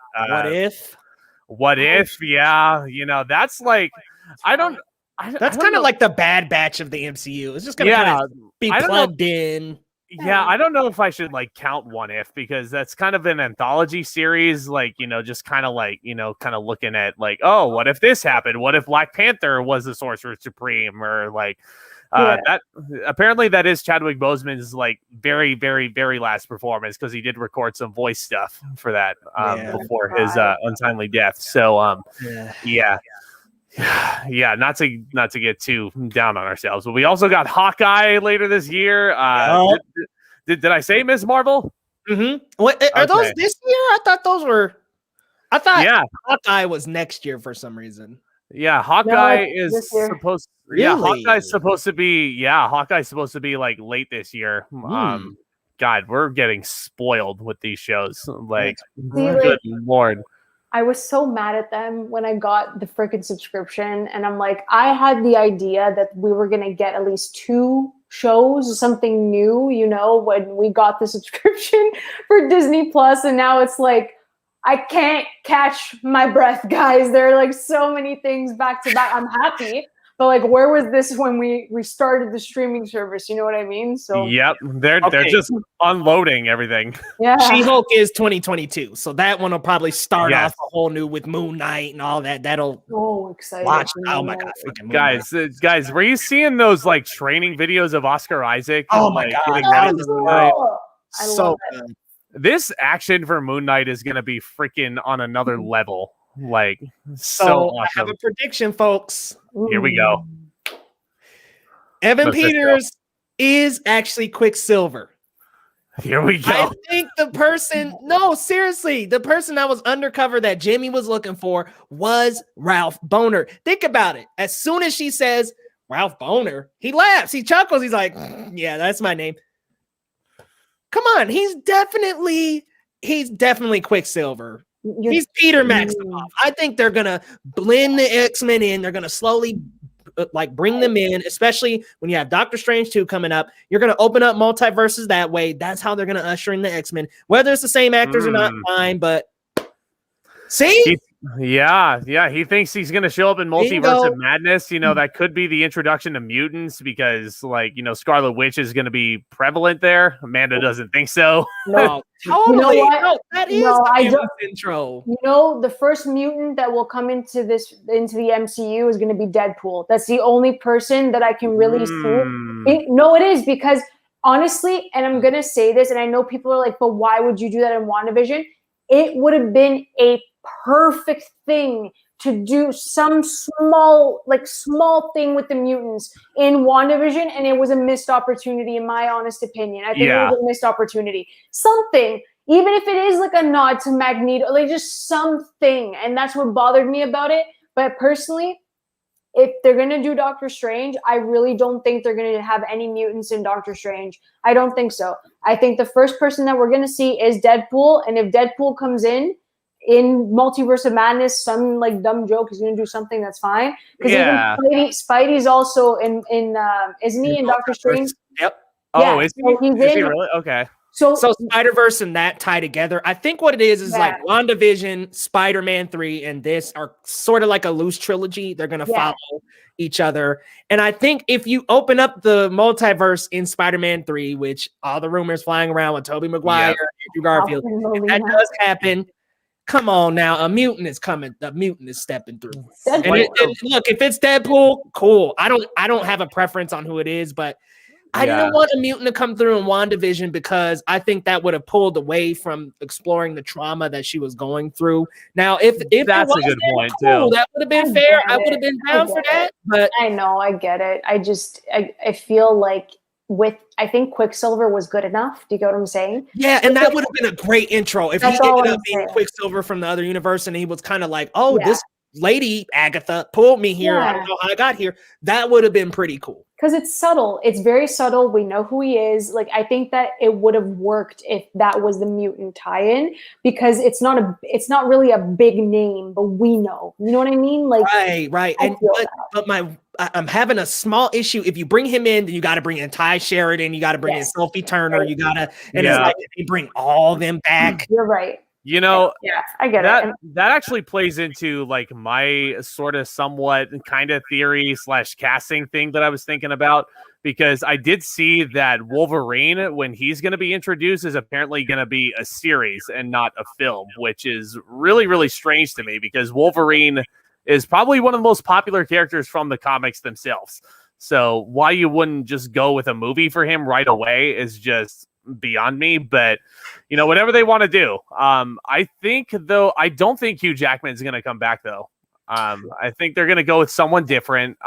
A: What if? Yeah, that's like
B: That's kind of like the Bad Batch of the MCU. It's just gonna kind of be plugged in.
A: Yeah, I don't know if I should like count What If, because that's kind of an anthology series, like, just kind of like, kind of looking at like, oh, what if this happened? What if Black Panther was the Sorcerer Supreme? Or like that apparently that is Chadwick Boseman's like very, very, very last performance, because he did record some voice stuff for that before his untimely death. So yeah, not to get too down on ourselves, but we also got Hawkeye later this year. Did I say Ms. Marvel?
B: Mm-hmm. What are those this year? I thought Hawkeye was next year for some reson.
A: Yeah, Hawkeye is supposed. Really? Yeah, Hawkeye's supposed to be. Yeah, Hawkeye's supposed to be like late this year. God, we're getting spoiled with these shows. Like, good Lord.
C: I was so mad at them when I got the freaking subscription, and I'm like, I had the idea that we were gonna get at least 2 shows, something new, when we got the subscription for Disney Plus, and now it's like I can't catch my breath, guys. There are like so many things back to back. I'm happy, but like, where was this when we started the streaming service? You know what I mean? So
A: yep, they're just unloading everything.
C: Yeah,
B: She-Hulk is 2022, so that one will probably start off a whole new with Moon Knight and all that. That'll
C: excited.
B: Watch. Oh my god,
A: guys, were you seeing those like training videos of Oscar Isaac?
B: Oh my god,
C: so good.
A: This action for Moon Knight is gonna be freaking on another level. Like, so awesome.
B: I have a prediction, folks.
A: Here we go.
B: Evan Peters is actually Quicksilver.
A: Here we go.
B: I think the person that was undercover that Jimmy was looking for was Ralph Boner. Think about it. As soon as she says Ralph Boner, he laughs, he chuckles, he's like, yeah, that's my name. Come on, he's definitely Quicksilver. He's Peter Maximoff. I think they're gonna blend the X-Men in. They're gonna slowly bring them in, especially when you have Doctor Strange 2 coming up. You're gonna open up multiverses that way. That's how they're gonna usher in the X-Men. Whether it's the same actors or not, fine. But see.
A: He thinks he's going to show up in Multiverse of Madness. That could be the introduction to mutants, because, Scarlet Witch is going to be prevalent there. Amanda doesn't think so.
B: No, totally. That is the intro.
C: The first mutant that will come into the MCU is going to be Deadpool. That's the only person that I can really see. It is, because honestly, and I'm going to say this, and I know people are like, but why would you do that in WandaVision? It would have been a perfect thing to do some small thing with the mutants in WandaVision, and it was a missed opportunity, in my honest opinion. I think it was a missed opportunity. Something, even if it is like a nod to Magneto, like just something, and that's what bothered me about it. But personally, if they're going to do Doctor Strange, I really don't think they're going to have any mutants in Doctor Strange. I don't think so. I think the first person that we're going to see is Deadpool, and if Deadpool comes in Multiverse of Madness, some like dumb joke is going to do something, that's fine. Because Spidey's also in isn't he in Doctor Strange?
B: Yep.
A: Oh, is he? Is he really? Okay.
B: So Spider-Verse and that tie together. I think what it is like WandaVision, Spider-Man 3, and this are sort of like a loose trilogy. They're going to follow each other. And I think if you open up the multiverse in Spider-Man 3, which all the rumors flying around with Tobey Maguire, Andrew Garfield, if that does happen, come on now, a mutant is coming. The mutant is stepping through. And look, if it's Deadpool, cool. I don't have a preference on who it is, but I didn't want a mutant to come through in WandaVision because I think that would have pulled away from exploring the trauma that she was going through. Now, if
A: that's a good point
B: too, that would have been fair. I would have been down for that. But
C: I know, I get it. I feel like I think Quicksilver was good enough. Do you get what I'm saying?
B: Yeah, and that would have been a great intro if he ended up being Quicksilver from the other universe, and he was kind of like, Lady Agatha pulled me here. I
C: Yeah.
B: don't know how I got here. That would have been pretty cool.
C: Because it's subtle. It's very subtle. We know who he is. Like, I think that it would have worked if that was the mutant tie-in, because it's not really a big name, but we know. You know what I mean? Like,
B: Right. And I'm having a small issue. If you bring him in, then you got to bring in Ty Sheridan. You got to bring in Sophie Turner. You got to, and it's like you bring all them back.
C: You're right.
A: You know,
C: yeah, I get it.
A: That actually plays into like my sort of somewhat kind of theory / casting thing that I was thinking about, because I did see that Wolverine, when he's going to be introduced, is apparently going to be a series and not a film, which is really, really strange to me, because Wolverine is probably one of the most popular characters from the comics themselves. So why you wouldn't just go with a movie for him right away is just beyond me. But you know, whatever they want to do. I think, though, I don't think Hugh Jackman is going to come back, though. I think they're going to go with someone different.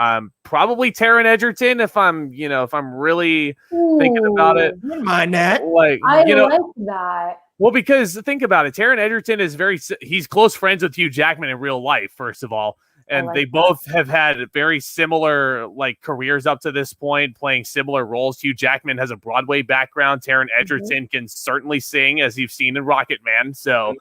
A: Probably Taron Egerton, if I'm really thinking about it.
B: Wouldn't mind that.
A: Like,
C: I like that.
A: Well, because think about it, Taron Egerton is he's close friends with Hugh Jackman in real life, first of all. And they both have had very similar like careers up to this point, playing similar roles. Hugh Jackman has a Broadway background. Taron Egerton can certainly sing, as you've seen in Rocket Man. So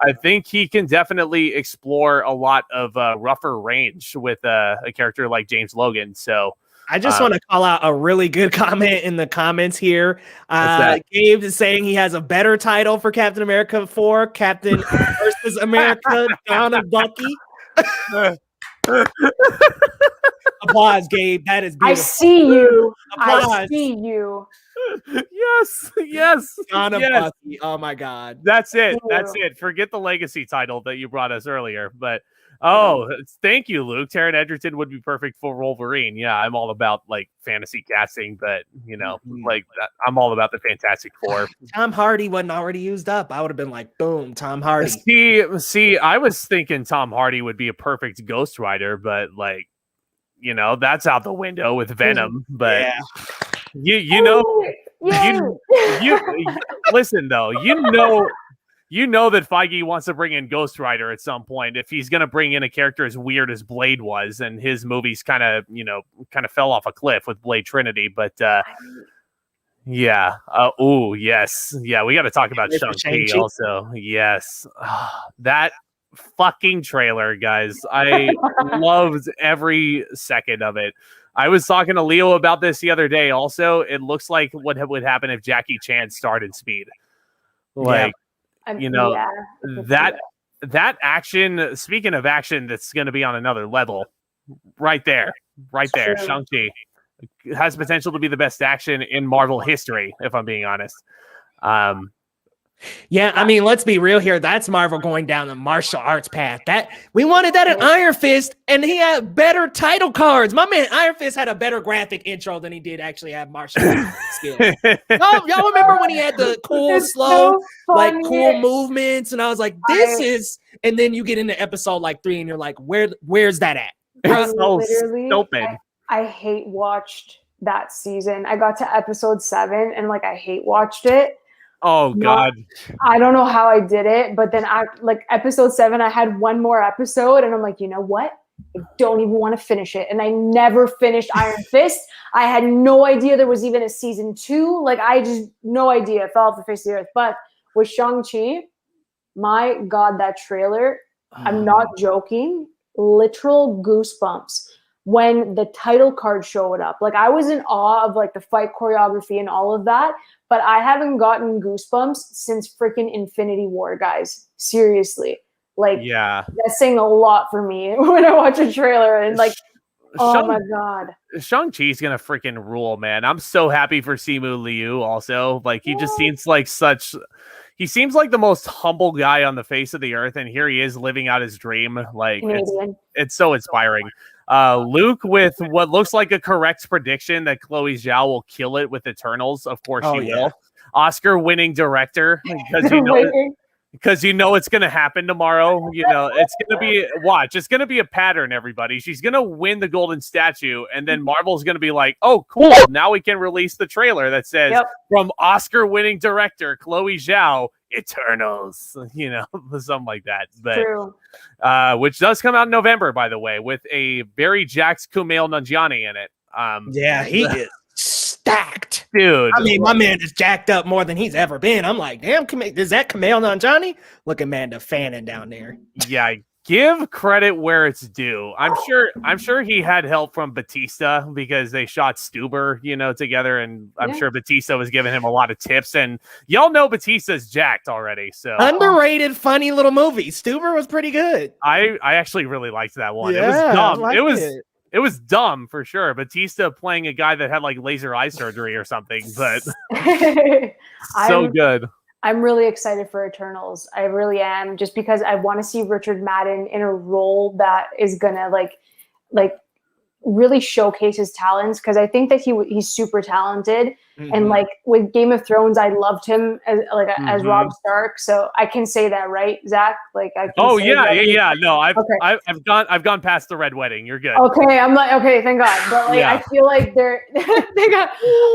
A: I think he can definitely explore a lot of rougher range with a character like James Logan. So
B: I just want to call out a really good comment in the comments here. Gabe is saying he has a better title for Captain America 4, Captain versus America, Dawn of Bucky. Applause, Gabe. That is beautiful.
C: I see you.
B: Applause.
C: I see you.
A: Yes.
B: Dawn of Bucky. Oh my God.
A: That's it. Forget the legacy title that you brought us earlier. But thank you, Luke. Taron Egerton would be perfect for Wolverine. Yeah, I'm all about like fantasy casting, but I'm all about the Fantastic Four.
B: Tom Hardy wasn't already used up. I would have been like, boom, Tom Hardy.
A: See, I was thinking Tom Hardy would be a perfect Ghost Rider, but like, that's out the window with Venom. But you listen though, you know that Feige wants to bring in Ghost Rider at some point if he's going to bring in a character as weird as Blade was, and his movies kind of fell off a cliff with Blade Trinity. But yes, yeah, we got to talk about Shang-Chi also. Yes, that fucking trailer, guys, I loved every second of it. I was talking to Leo about this the other day. Also, it looks like what would happen if Jackie Chan started Speed. Like. That action, speaking of action, that's going to be on another level right there. Sure. Shang-Chi has potential to be the best action in Marvel history, if I'm being honest.
B: Yeah, I mean, let's be real here. That's Marvel going down the martial arts path. That we wanted that in Iron Fist, and he had better title cards. My man, Iron Fist had a better graphic intro than he did actually have martial arts skills. Y'all remember when he had the cool, slow, cool movements? And I was like, this is. And then you get into episode like 3, and you're like, where's that at?
A: It's so stupid.
C: I hate watched that season. I got to episode 7, and I hate watched it.
A: Oh God!
C: I don't know how I did it, but then episode 7, I had one more episode, and I'm like, you know what? I don't even want to finish it, and I never finished Iron Fist. I had no idea there was even a season 2. I just no idea. It fell off the face of the earth. But with Shang-Chi, my God, that trailer! I'm not joking. Literal goosebumps when the title card showed up. I was in awe of the fight choreography and all of that. But I haven't gotten goosebumps since freaking Infinity War, guys. Seriously. That's saying a lot for me when I watch a trailer and oh my God.
A: Shang-Chi's gonna freaking rule, man. I'm so happy for Simu Liu also. He just seems like he seems like the most humble guy on the face of the earth, and here he is living out his dream. It's so inspiring. Luke with what looks like a correct prediction that Chloe Zhao will kill it with Eternals. Of course she will. Oscar-winning director, because because you know it's going to happen tomorrow. You know, it's going to be it's going to be a pattern, everybody. She's going to win the golden statue, and then Marvel's going to be like, oh, cool, now we can release the trailer that says from Oscar-winning director Chloe Zhao, Eternals, you know, something like that. But which does come out in November, by the way, with a very jacked Kumail Nanjiani in it.
B: He is stacked,
A: dude.
B: I mean, my man is jacked up more than he's ever been. I'm like, damn, is that Kumail Nanjiani? Look at Manda fanning down there.
A: Yeah, give credit where it's due. I'm sure he had help from Batista because they shot Stuber, you know, together, and I'm sure Batista was giving him a lot of tips. And y'all know Batista's jacked already. So
B: underrated, funny little movie. Stuber was pretty good.
A: I actually really liked that one.
B: Yeah,
A: it was dumb. It was dumb for sure. Batista playing a guy that had like laser eye surgery or something, but so good.
C: I'm really excited for Eternals. I really am, just because I want to see Richard Madden in a role that is gonna like really showcase his talents, because I think that he's super talented. And like with Game of Thrones, I loved him as Robb Stark. So I can say that, right, Zach? Like I can
A: yeah. No, I've gone past the red wedding. You're good.
C: Okay, I'm like, okay, thank God. But like I feel like they're thank God.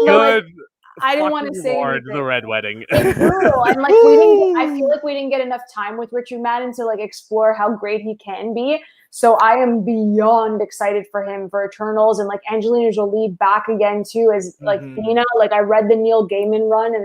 A: Good.
C: Like, I didn't want to say
A: the red wedding.
C: It's brutal. And like I feel like we didn't get enough time with Richard Madden to like explore how great he can be. So I am beyond excited for him for Eternals, and like Angelina Jolie back again too as like Thena. Like I read the Neil Gaiman run, and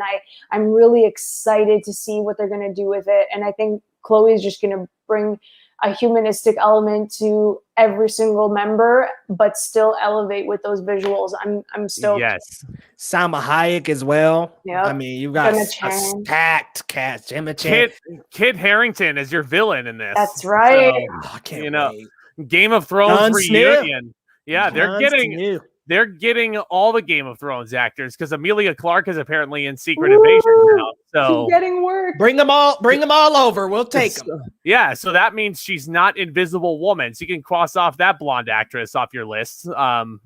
C: I'm really excited to see what they're gonna do with it. And I think Chloe's just gonna bring a humanistic element to every single member, but still elevate with those visuals. I'm stoked.
A: Yes.
B: Salma Hayek as well.
C: Yeah.
B: I mean, you've got a stacked cast. Gemma Chan.
A: Kit Harington is your villain in this.
C: That's right.
B: So, I can't wait.
A: Game of Thrones reunion. Yeah, they're getting all the Game of Thrones actors, because Emilia Clarke is apparently in Secret Invasion now. So
C: she's getting work.
B: Bring them all over. We'll take them.
A: Yeah, so that means she's not Invisible Woman. So you can cross off that blonde actress off your list.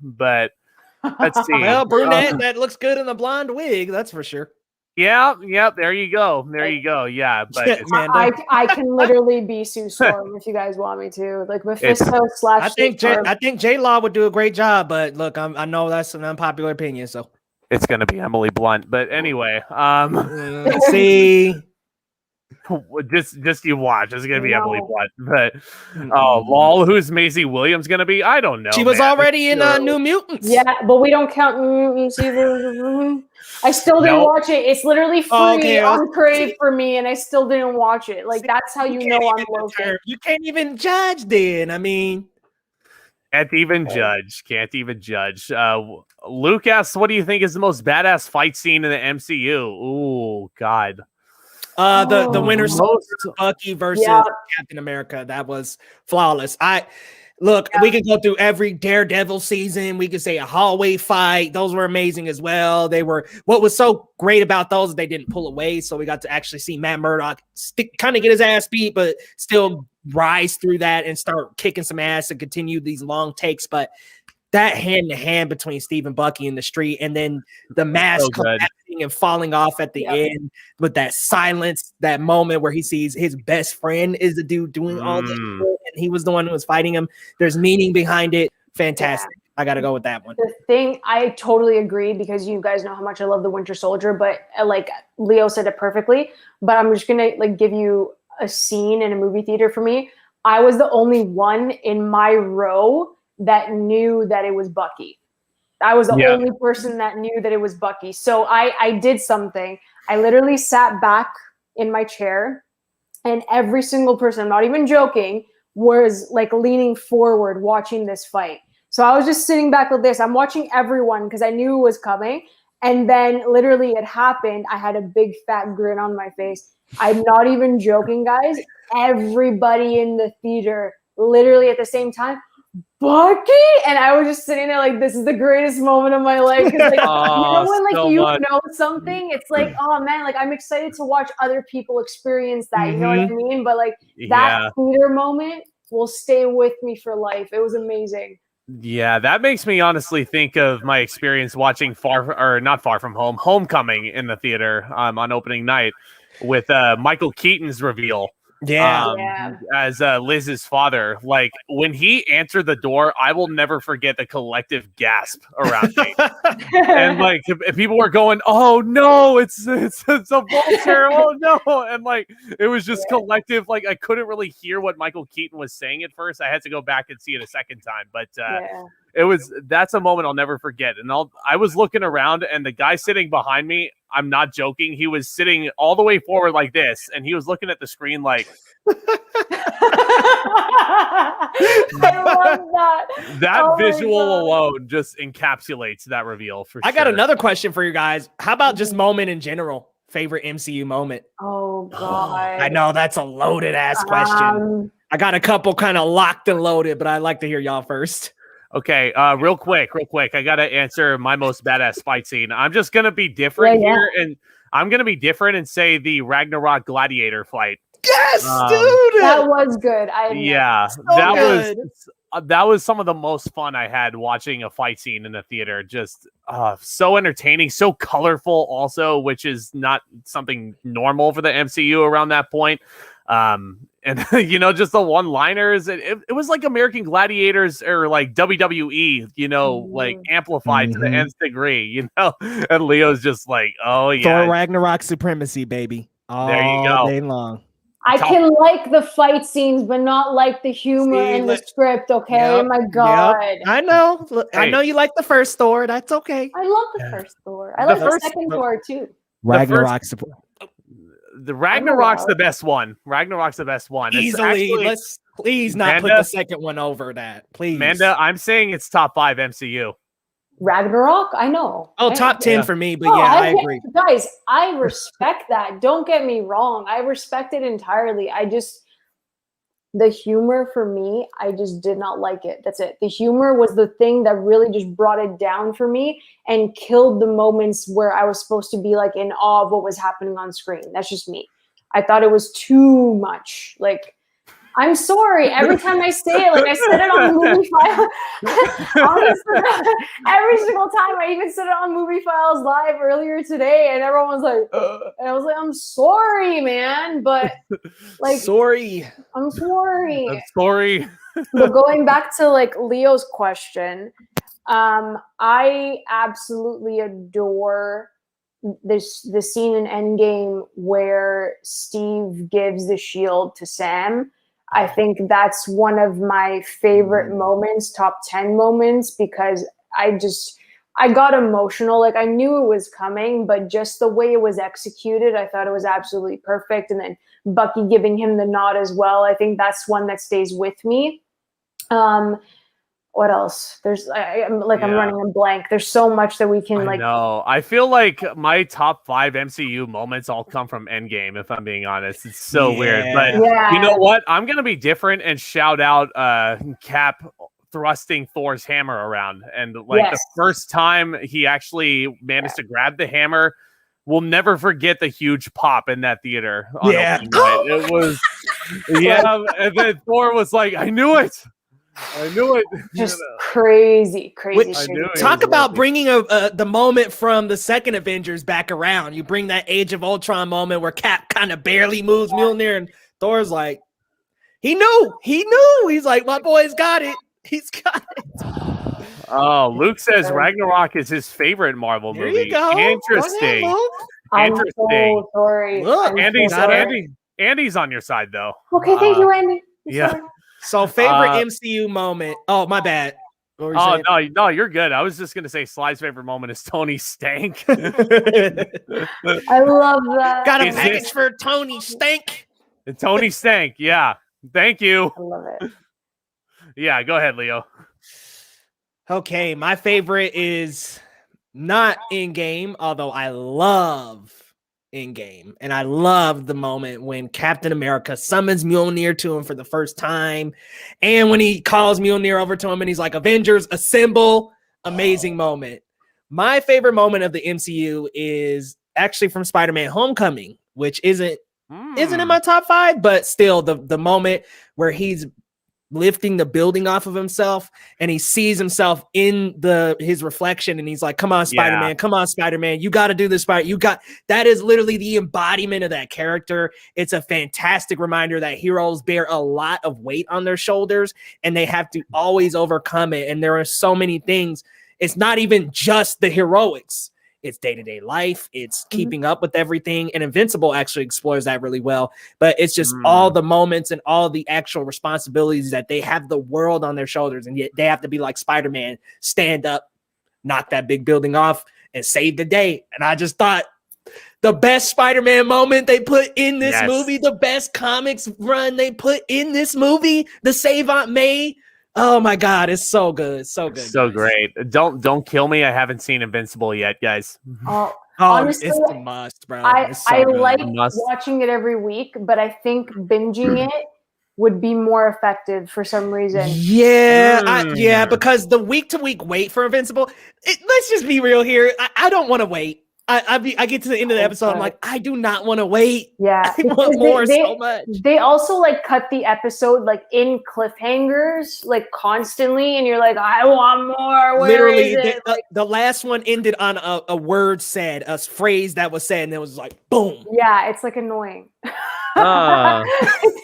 A: But let's see.
B: Well, brunette that looks good in the blonde wig, that's for sure.
A: Yeah. There you go. Yeah, but
C: I can literally be Sue Storm if you guys want me to. Like Mephisto /
B: I think J Law would do a great job, but look, I know that's an unpopular opinion, so
A: it's gonna be Emily Blunt. But anyway,
B: see.
A: Just you watch. It's gonna be Emily Blunt, but lol, who's Maisie Williams gonna be? I don't know.
B: She was already in New Mutants.
C: Yeah, but we don't count New Mutants either. I still didn't watch it. It's literally free on Crave for me, and I still didn't watch it. Like that's how you know I'm local.
B: You can't even judge. Then I mean,
A: can't even judge. Luke asks, "What do you think is the most badass fight scene in the MCU?" Ooh, God.
B: The Winter Soldier, Bucky versus Captain America. That was flawless. We can go through every Daredevil season. We could say a hallway fight. Those were amazing as well. What was so great about those is they didn't pull away. So we got to actually see Matt Murdock kind of get his ass beat, but still rise through that and start kicking some ass and continue these long takes. But that hand-to-hand between Steve and Bucky in the street, and then the mask collapsing and falling off at the end with that silence, that moment where he sees his best friend is the dude doing all this shit, and he was the one who was fighting him. There's meaning behind it. Fantastic. I got to go with that one.
C: The thing, I totally agree, because you guys know how much I love the Winter Soldier, but like Leo said it perfectly, but I'm just going to like give you a scene in a movie theater for me. I was the only one in my row that knew that it was Bucky. I was the only person that knew that it was Bucky. So I did something. I literally sat back in my chair, and every single person, I'm not even joking, was like leaning forward watching this fight. So I was just sitting back like this. I'm watching everyone because I knew it was coming. And then literally it happened. I had a big fat grin on my face. I'm not even joking, guys. Everybody in the theater, literally at the same time, Bucky, and I was just sitting there like, this is the greatest moment of my life. Like, when like know something, it's like, oh man, like I'm excited to watch other people experience that. You know what I mean? But like that theater moment will stay with me for life. It was amazing.
A: Yeah, that makes me honestly think of my experience watching Homecoming in the theater on opening night. with Michael Keaton's reveal.
B: Yeah.
A: As Liz's father. Like when he answered the door, I will never forget the collective gasp around me. And like if people were going, "Oh no, it's a vulture! Oh no!" And like it was just collective. Like I couldn't really hear what Michael Keaton was saying at first. I had to go back and see it a second time. But that's a moment I'll never forget. And I was looking around, and the guy sitting behind me, I'm not joking, he was sitting all the way forward like this, and he was looking at the screen like.
C: I love that.
A: That visual alone just encapsulates that reveal for sure.
B: I got another question for you guys. How about just moment in general? Favorite MCU moment?
C: Oh God.
B: I know that's a loaded ass question. I got a couple kind of locked and loaded, but I'd like to hear y'all first.
A: Okay, real quick. I gotta answer my most badass fight scene. I'm just gonna be different here, and I'm gonna be different and say the Ragnarok Gladiator fight.
B: Yes, dude.
C: That was good.
A: That was some of the most fun I had watching a fight scene in a theater. Just so entertaining, so colorful also, which is not something normal for the MCU around that point. And just the one-liners. It was like American Gladiators or like WWE, like amplified to the nth degree, And Leo's just like, oh yeah,
B: Thor Ragnarok supremacy, baby.
A: There you go.
B: All day long.
C: I can like the fight scenes, but not like the humor in the script. Okay,
B: Yep,
C: my God,
B: I know. I know you like the first Thor. That's okay.
C: I love the first Thor. I like the second Thor too.
B: Ragnarok.
A: The Ragnarok's the best one. Ragnarok's the best one.
B: Easily. Let's please not put the second one over that. Please,
A: Manda. I'm saying it's top 5 MCU.
C: Ragnarok, I know.
B: Oh, top 10 for me, but I agree.
C: Guys, I respect that. Don't get me wrong. I respect it entirely. The humor for me, I just did not like it. That's it. The humor was the thing that really just brought it down for me and killed the moments where I was supposed to be like in awe of what was happening on screen. That's just me. I thought it was too much. Like, I'm sorry. Every time I say it, like I said it on Movie Files. Every single time, I even said it on Movie Files Live earlier today, and everyone was like, and I was like, I'm sorry, man, but like, I'm sorry. But going back to like Leo's question, I absolutely adore the scene in Endgame where Steve gives the shield to Sam. I think that's one of my favorite moments, top 10 moments, because I got emotional. Like I knew it was coming, but just the way it was executed, I thought it was absolutely perfect. And then Bucky giving him the nod as well. I think that's one that stays with me. What else? I'm running a blank. There's so much that we can
A: No, I feel like my top 5 MCU moments all come from Endgame, if I'm being honest. It's so weird. But you know what? I'm going to be different and shout out Cap thrusting Thor's hammer around. And the first time he actually managed to grab the hammer, we'll never forget the huge pop in that theater. It was, and then Thor was like, I knew it.
C: Just crazy.
B: Talk about bringing the moment from the second Avengers back around. You bring that Age of Ultron moment where Cap kind of barely moves Mjolnir, and Thor's like, he knew. He's like, my boy's got it. He's got it.
A: Oh, Luke says Ragnarok is his favorite Marvel movie.
B: There you go.
A: Interesting.
C: I'm so sorry.
A: Look, Andy's on your side though.
C: Okay, thank you, Andy.
A: Yeah.
B: So favorite MCU moment. Oh, my bad.
A: No, you're good. I was just gonna say Sly's favorite moment is Tony Stank.
C: I love that.
B: Got a package for Tony Stank.
A: Tony Stank, yeah. Thank you.
C: I love it.
A: Yeah, go ahead, Leo.
B: Okay, my favorite is not in-game, although I love in-game. And I love the moment when Captain America summons Mjolnir to him for the first time. And when he calls Mjolnir over to him and he's like, Avengers, assemble. Amazing moment. My favorite moment of the MCU is actually from Spider-Man Homecoming, which isn't in my top 5, but still the moment where he's lifting the building off of himself, and he sees himself in his reflection, and he's like, come on, Spider-Man, come on, Spider-Man, you got to do this, that is literally the embodiment of that character. It's a fantastic reminder that heroes bear a lot of weight on their shoulders, and they have to always overcome it. And there are so many things. It's not even just the heroics. It's day-to-day life. It's keeping up with everything. And Invincible actually explores that really well. But it's just all the moments and all the actual responsibilities that they have the world on their shoulders. And yet they have to be like Spider-Man, stand up, knock that big building off, and save the day. And I just thought the best Spider-Man moment they put in this movie, the best comics run they put in this movie, the Save Aunt May. Oh my God, it's so good. So good.
A: So great. Don't kill me. I haven't seen Invincible yet, guys.
C: Honestly,
B: it's a must, bro.
C: I like watching it every week, but I think binging it would be more effective for some reason.
B: Yeah, because the week-to-week wait for Invincible, let's just be real here. I don't want to wait. I get to the end of the episode, I'm like, I do not want to wait.
C: Yeah,
B: I want more so much.
C: They also like cut the episode like in cliffhangers, like constantly, and you're like, I want more. Where is it?
B: The last one ended on a word said, a phrase that was said, and it was like, boom.
C: Yeah, it's like annoying.
A: It's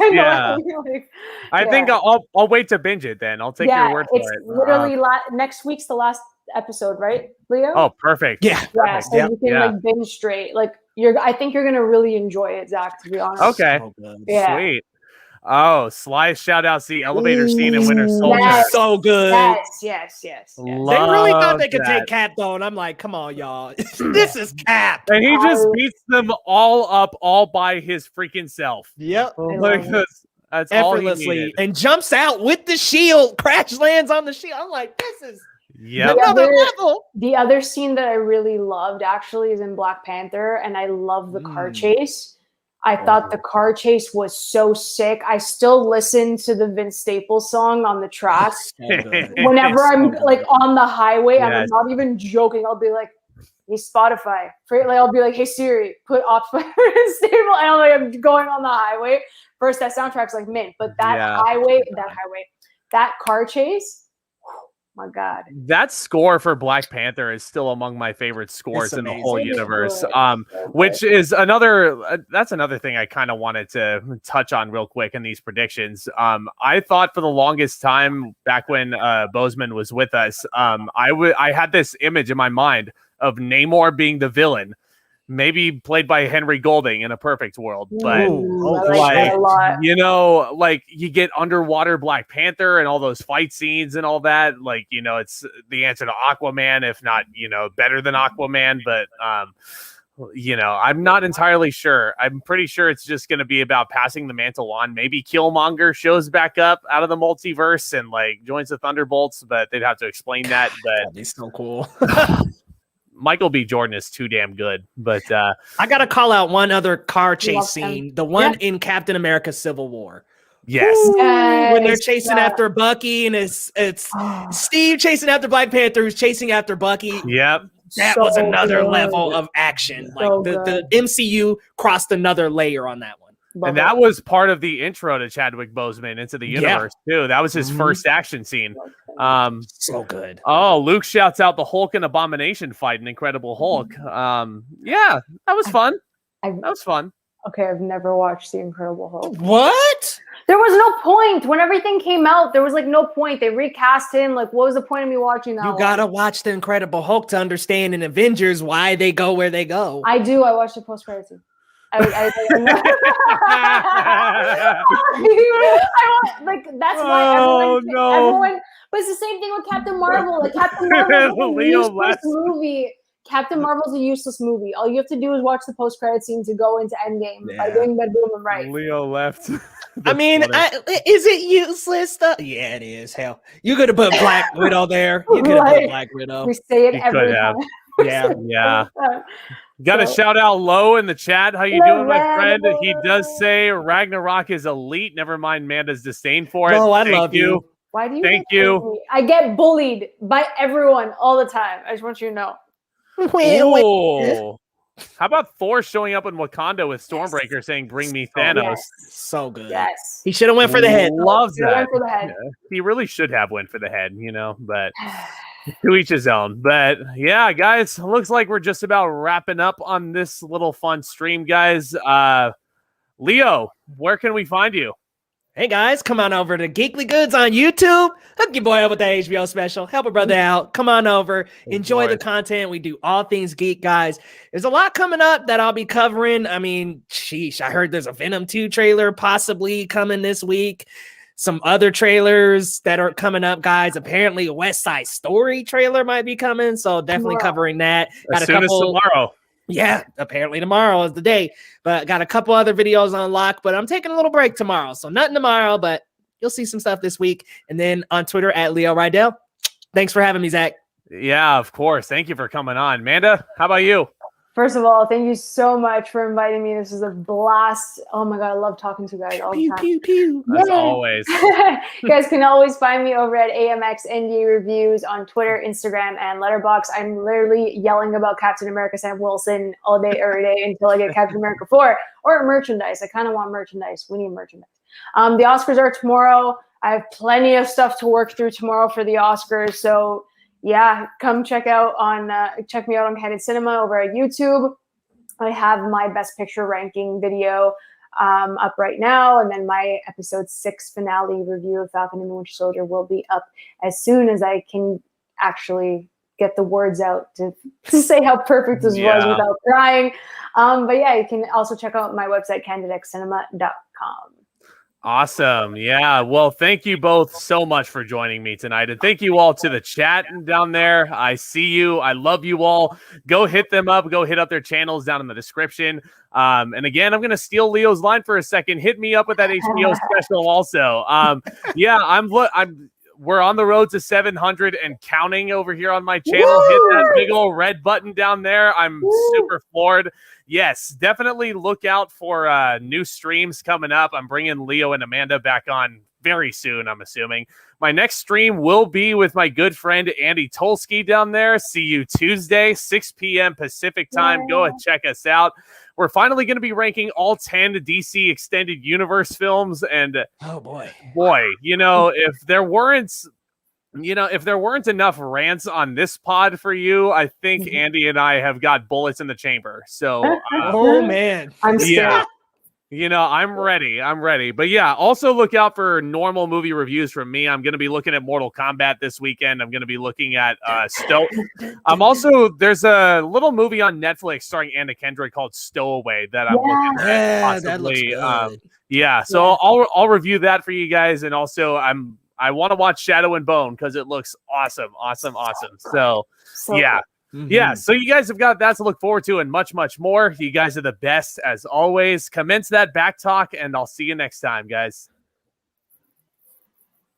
A: annoying. I think I'll wait to binge it then. I'll take your word for it.
C: It's literally next week's the last episode, right, Leo?
A: Oh, perfect.
C: Yeah. So you can like binge straight. Like I think you're gonna really enjoy it, Zach, to be honest.
A: Okay. Sweet. Oh, Sly shout outs the elevator scene in Winter Soldier.
C: Yes.
B: So good.
C: Yes.
B: They really thought they could take Cap though, and I'm like, come on, y'all. This is Cap.
A: And he just beats them all up all by his freaking self.
B: Yep.
A: That's
B: effortlessly, and jumps out with the shield, crash lands on the shield. I'm like, this is another level.
C: The other scene that I really loved actually is in Black Panther, and I love the car chase. I thought the car chase was so sick. I still listen to the Vince Staples song on the track. Whenever I'm like on the highway, I'm not even joking. I'll be like, hey, Spotify. I'll be like, hey, Siri, put Oxford Stable. And I'm going on the highway. First, that soundtrack's like mint, but that that car chase, my God.
A: That score for Black Panther is still among my favorite scores in the whole universe. Which is that's another thing I kind of wanted to touch on real quick in these predictions. I thought for the longest time back when Bozeman was with us, I had this image in my mind of Namor being the villain. Maybe played by Henry Golding in a perfect world, but like you get underwater Black Panther and all those fight scenes and all that. Like, it's the answer to Aquaman, if not, better than Aquaman. But, I'm not entirely sure. I'm pretty sure it's just going to be about passing the mantle on. Maybe Killmonger shows back up out of the multiverse and like joins the Thunderbolts, but they'd have to explain that. But
B: that'd be so cool.
A: Michael B. Jordan is too damn good, but
B: I gotta call out one other car chase scene, the one in Captain America: Civil War.
A: Yes,
B: when they're chasing after Bucky, and it's Steve chasing after Black Panther, who's chasing after Bucky.
A: Yep,
B: that was another level of action. Like the MCU crossed another layer on that one.
A: And that was part of the intro to Chadwick Boseman into the universe too. That was his first action scene.
B: So good.
A: Oh, Luke shouts out the Hulk and Abomination fight in Incredible Hulk. Yeah, that was fun. That was fun.
C: Okay, I've never watched The Incredible Hulk.
B: What?
C: There was no point. When everything came out, there was like no point. They recast him. Like, what was the point of me watching that?
B: You gotta watch The Incredible Hulk to understand in Avengers why they go where they go.
C: I do. I watched the post-credits scene. That's why everyone. But it's the same thing with Captain Marvel. Like Captain Marvel, Captain Marvel's a useless movie. All you have to do is watch the post-credit scene to go into Endgame by doing that boom and right.
A: Leo left.
B: I mean, is it useless? Yeah, it is. Hell, you could have put Black Widow there. You could have put Black Widow.
C: We say it every time.
B: Yeah.
A: Got to shout out Low in the chat. How you doing, my friend? He does say Ragnarok is elite. Never mind Manda's disdain for it.
B: Oh, I love you.
C: Why do you?
A: Thank you.
C: I get bullied by everyone all the time. I just want you to know.
A: Oh, How about Thor showing up in Wakanda with Stormbreaker saying, "Bring me Thanos"?
C: Yes.
B: So good.
C: Yes.
B: He should have went for the head.
A: Loves
C: He went
A: that.
C: for the head.
A: Yeah, he really should have went for the head, but to each his own. But yeah, guys, looks like we're just about wrapping up on this little fun stream, guys. Leo, where can we find you?
B: Hey guys, come on over to Geekly Goods on YouTube. Hook your boy up with the HBO special. Help a brother out. Come on over. Enjoy the content. We do all things geek, guys. There's a lot coming up that I'll be covering. I mean, sheesh, I heard there's a Venom 2 trailer possibly coming this week. Some other trailers that are coming up, guys. Apparently, a West Side Story trailer might be coming, so definitely covering that.
A: Got as soon as tomorrow.
B: Yeah, apparently tomorrow is the day. But got a couple other videos on lock, but I'm taking a little break tomorrow. So nothing tomorrow, but you'll see some stuff this week. And then on Twitter at Leo Rydell. Thanks for having me, Zach.
A: Yeah, of course. Thank you for coming on. Manda, how about you?
C: First of all, thank you so much for inviting me. This is a blast. Oh my God, I love talking to you guys all the time.
B: Pew, pew.
A: As always.
C: You guys can always find me over at AMX ND Reviews on Twitter, Instagram, and Letterboxd. I'm literally yelling about Captain America Sam Wilson all day, every day until I get Captain America 4 or merchandise. I kind of want merchandise. We need merchandise. The Oscars are tomorrow. I have plenty of stuff to work through tomorrow for the Oscars. So yeah, come check me out on Candid Cinema over at YouTube. I have my Best Picture ranking video up right now, and then my episode 6 finale review of Falcon and the Winter Soldier will be up as soon as I can actually get the words out to say how perfect this was without crying. But yeah, you can also check out my website, candidcinema.com.
A: Awesome. Yeah. Well, thank you both so much for joining me tonight. And thank you all to the chat down there. I see you. I love you all. Go hit them up. Go hit up their channels down in the description. And again, I'm going to steal Leo's line for a second. Hit me up with that HBO special also. We're on the road to 700 and counting over here on my channel. Woo! Hit that big old red button down there. I'm super floored. Yes, definitely look out for new streams coming up. I'm bringing Leo and Amanda back on very soon, I'm assuming. My next stream will be with my good friend Andy Tolsky down there. See you Tuesday, 6 p.m. Pacific time. Yeah. Go and check us out. We're finally going to be ranking all 10 DC Extended Universe films. And
B: oh boy,
A: if there weren't enough rants on this pod for you, I think Andy and I have got bullets in the chamber. So,
B: oh man,
C: I'm scared.
A: I'm ready. But yeah, also look out for normal movie reviews from me. I'm going to be looking at Mortal Kombat this weekend. I'm going to be looking at there's a little movie on Netflix starring Anna Kendrick called Stowaway that I'm looking at possibly.
B: That looks good.
A: So I'll review that for you guys. And also I want to watch Shadow and Bone because it looks awesome. So yeah. Mm-hmm. Yeah, so you guys have got that to look forward to and much, much more. You guys are the best as always. Commence that back talk, and I'll see you next time, guys.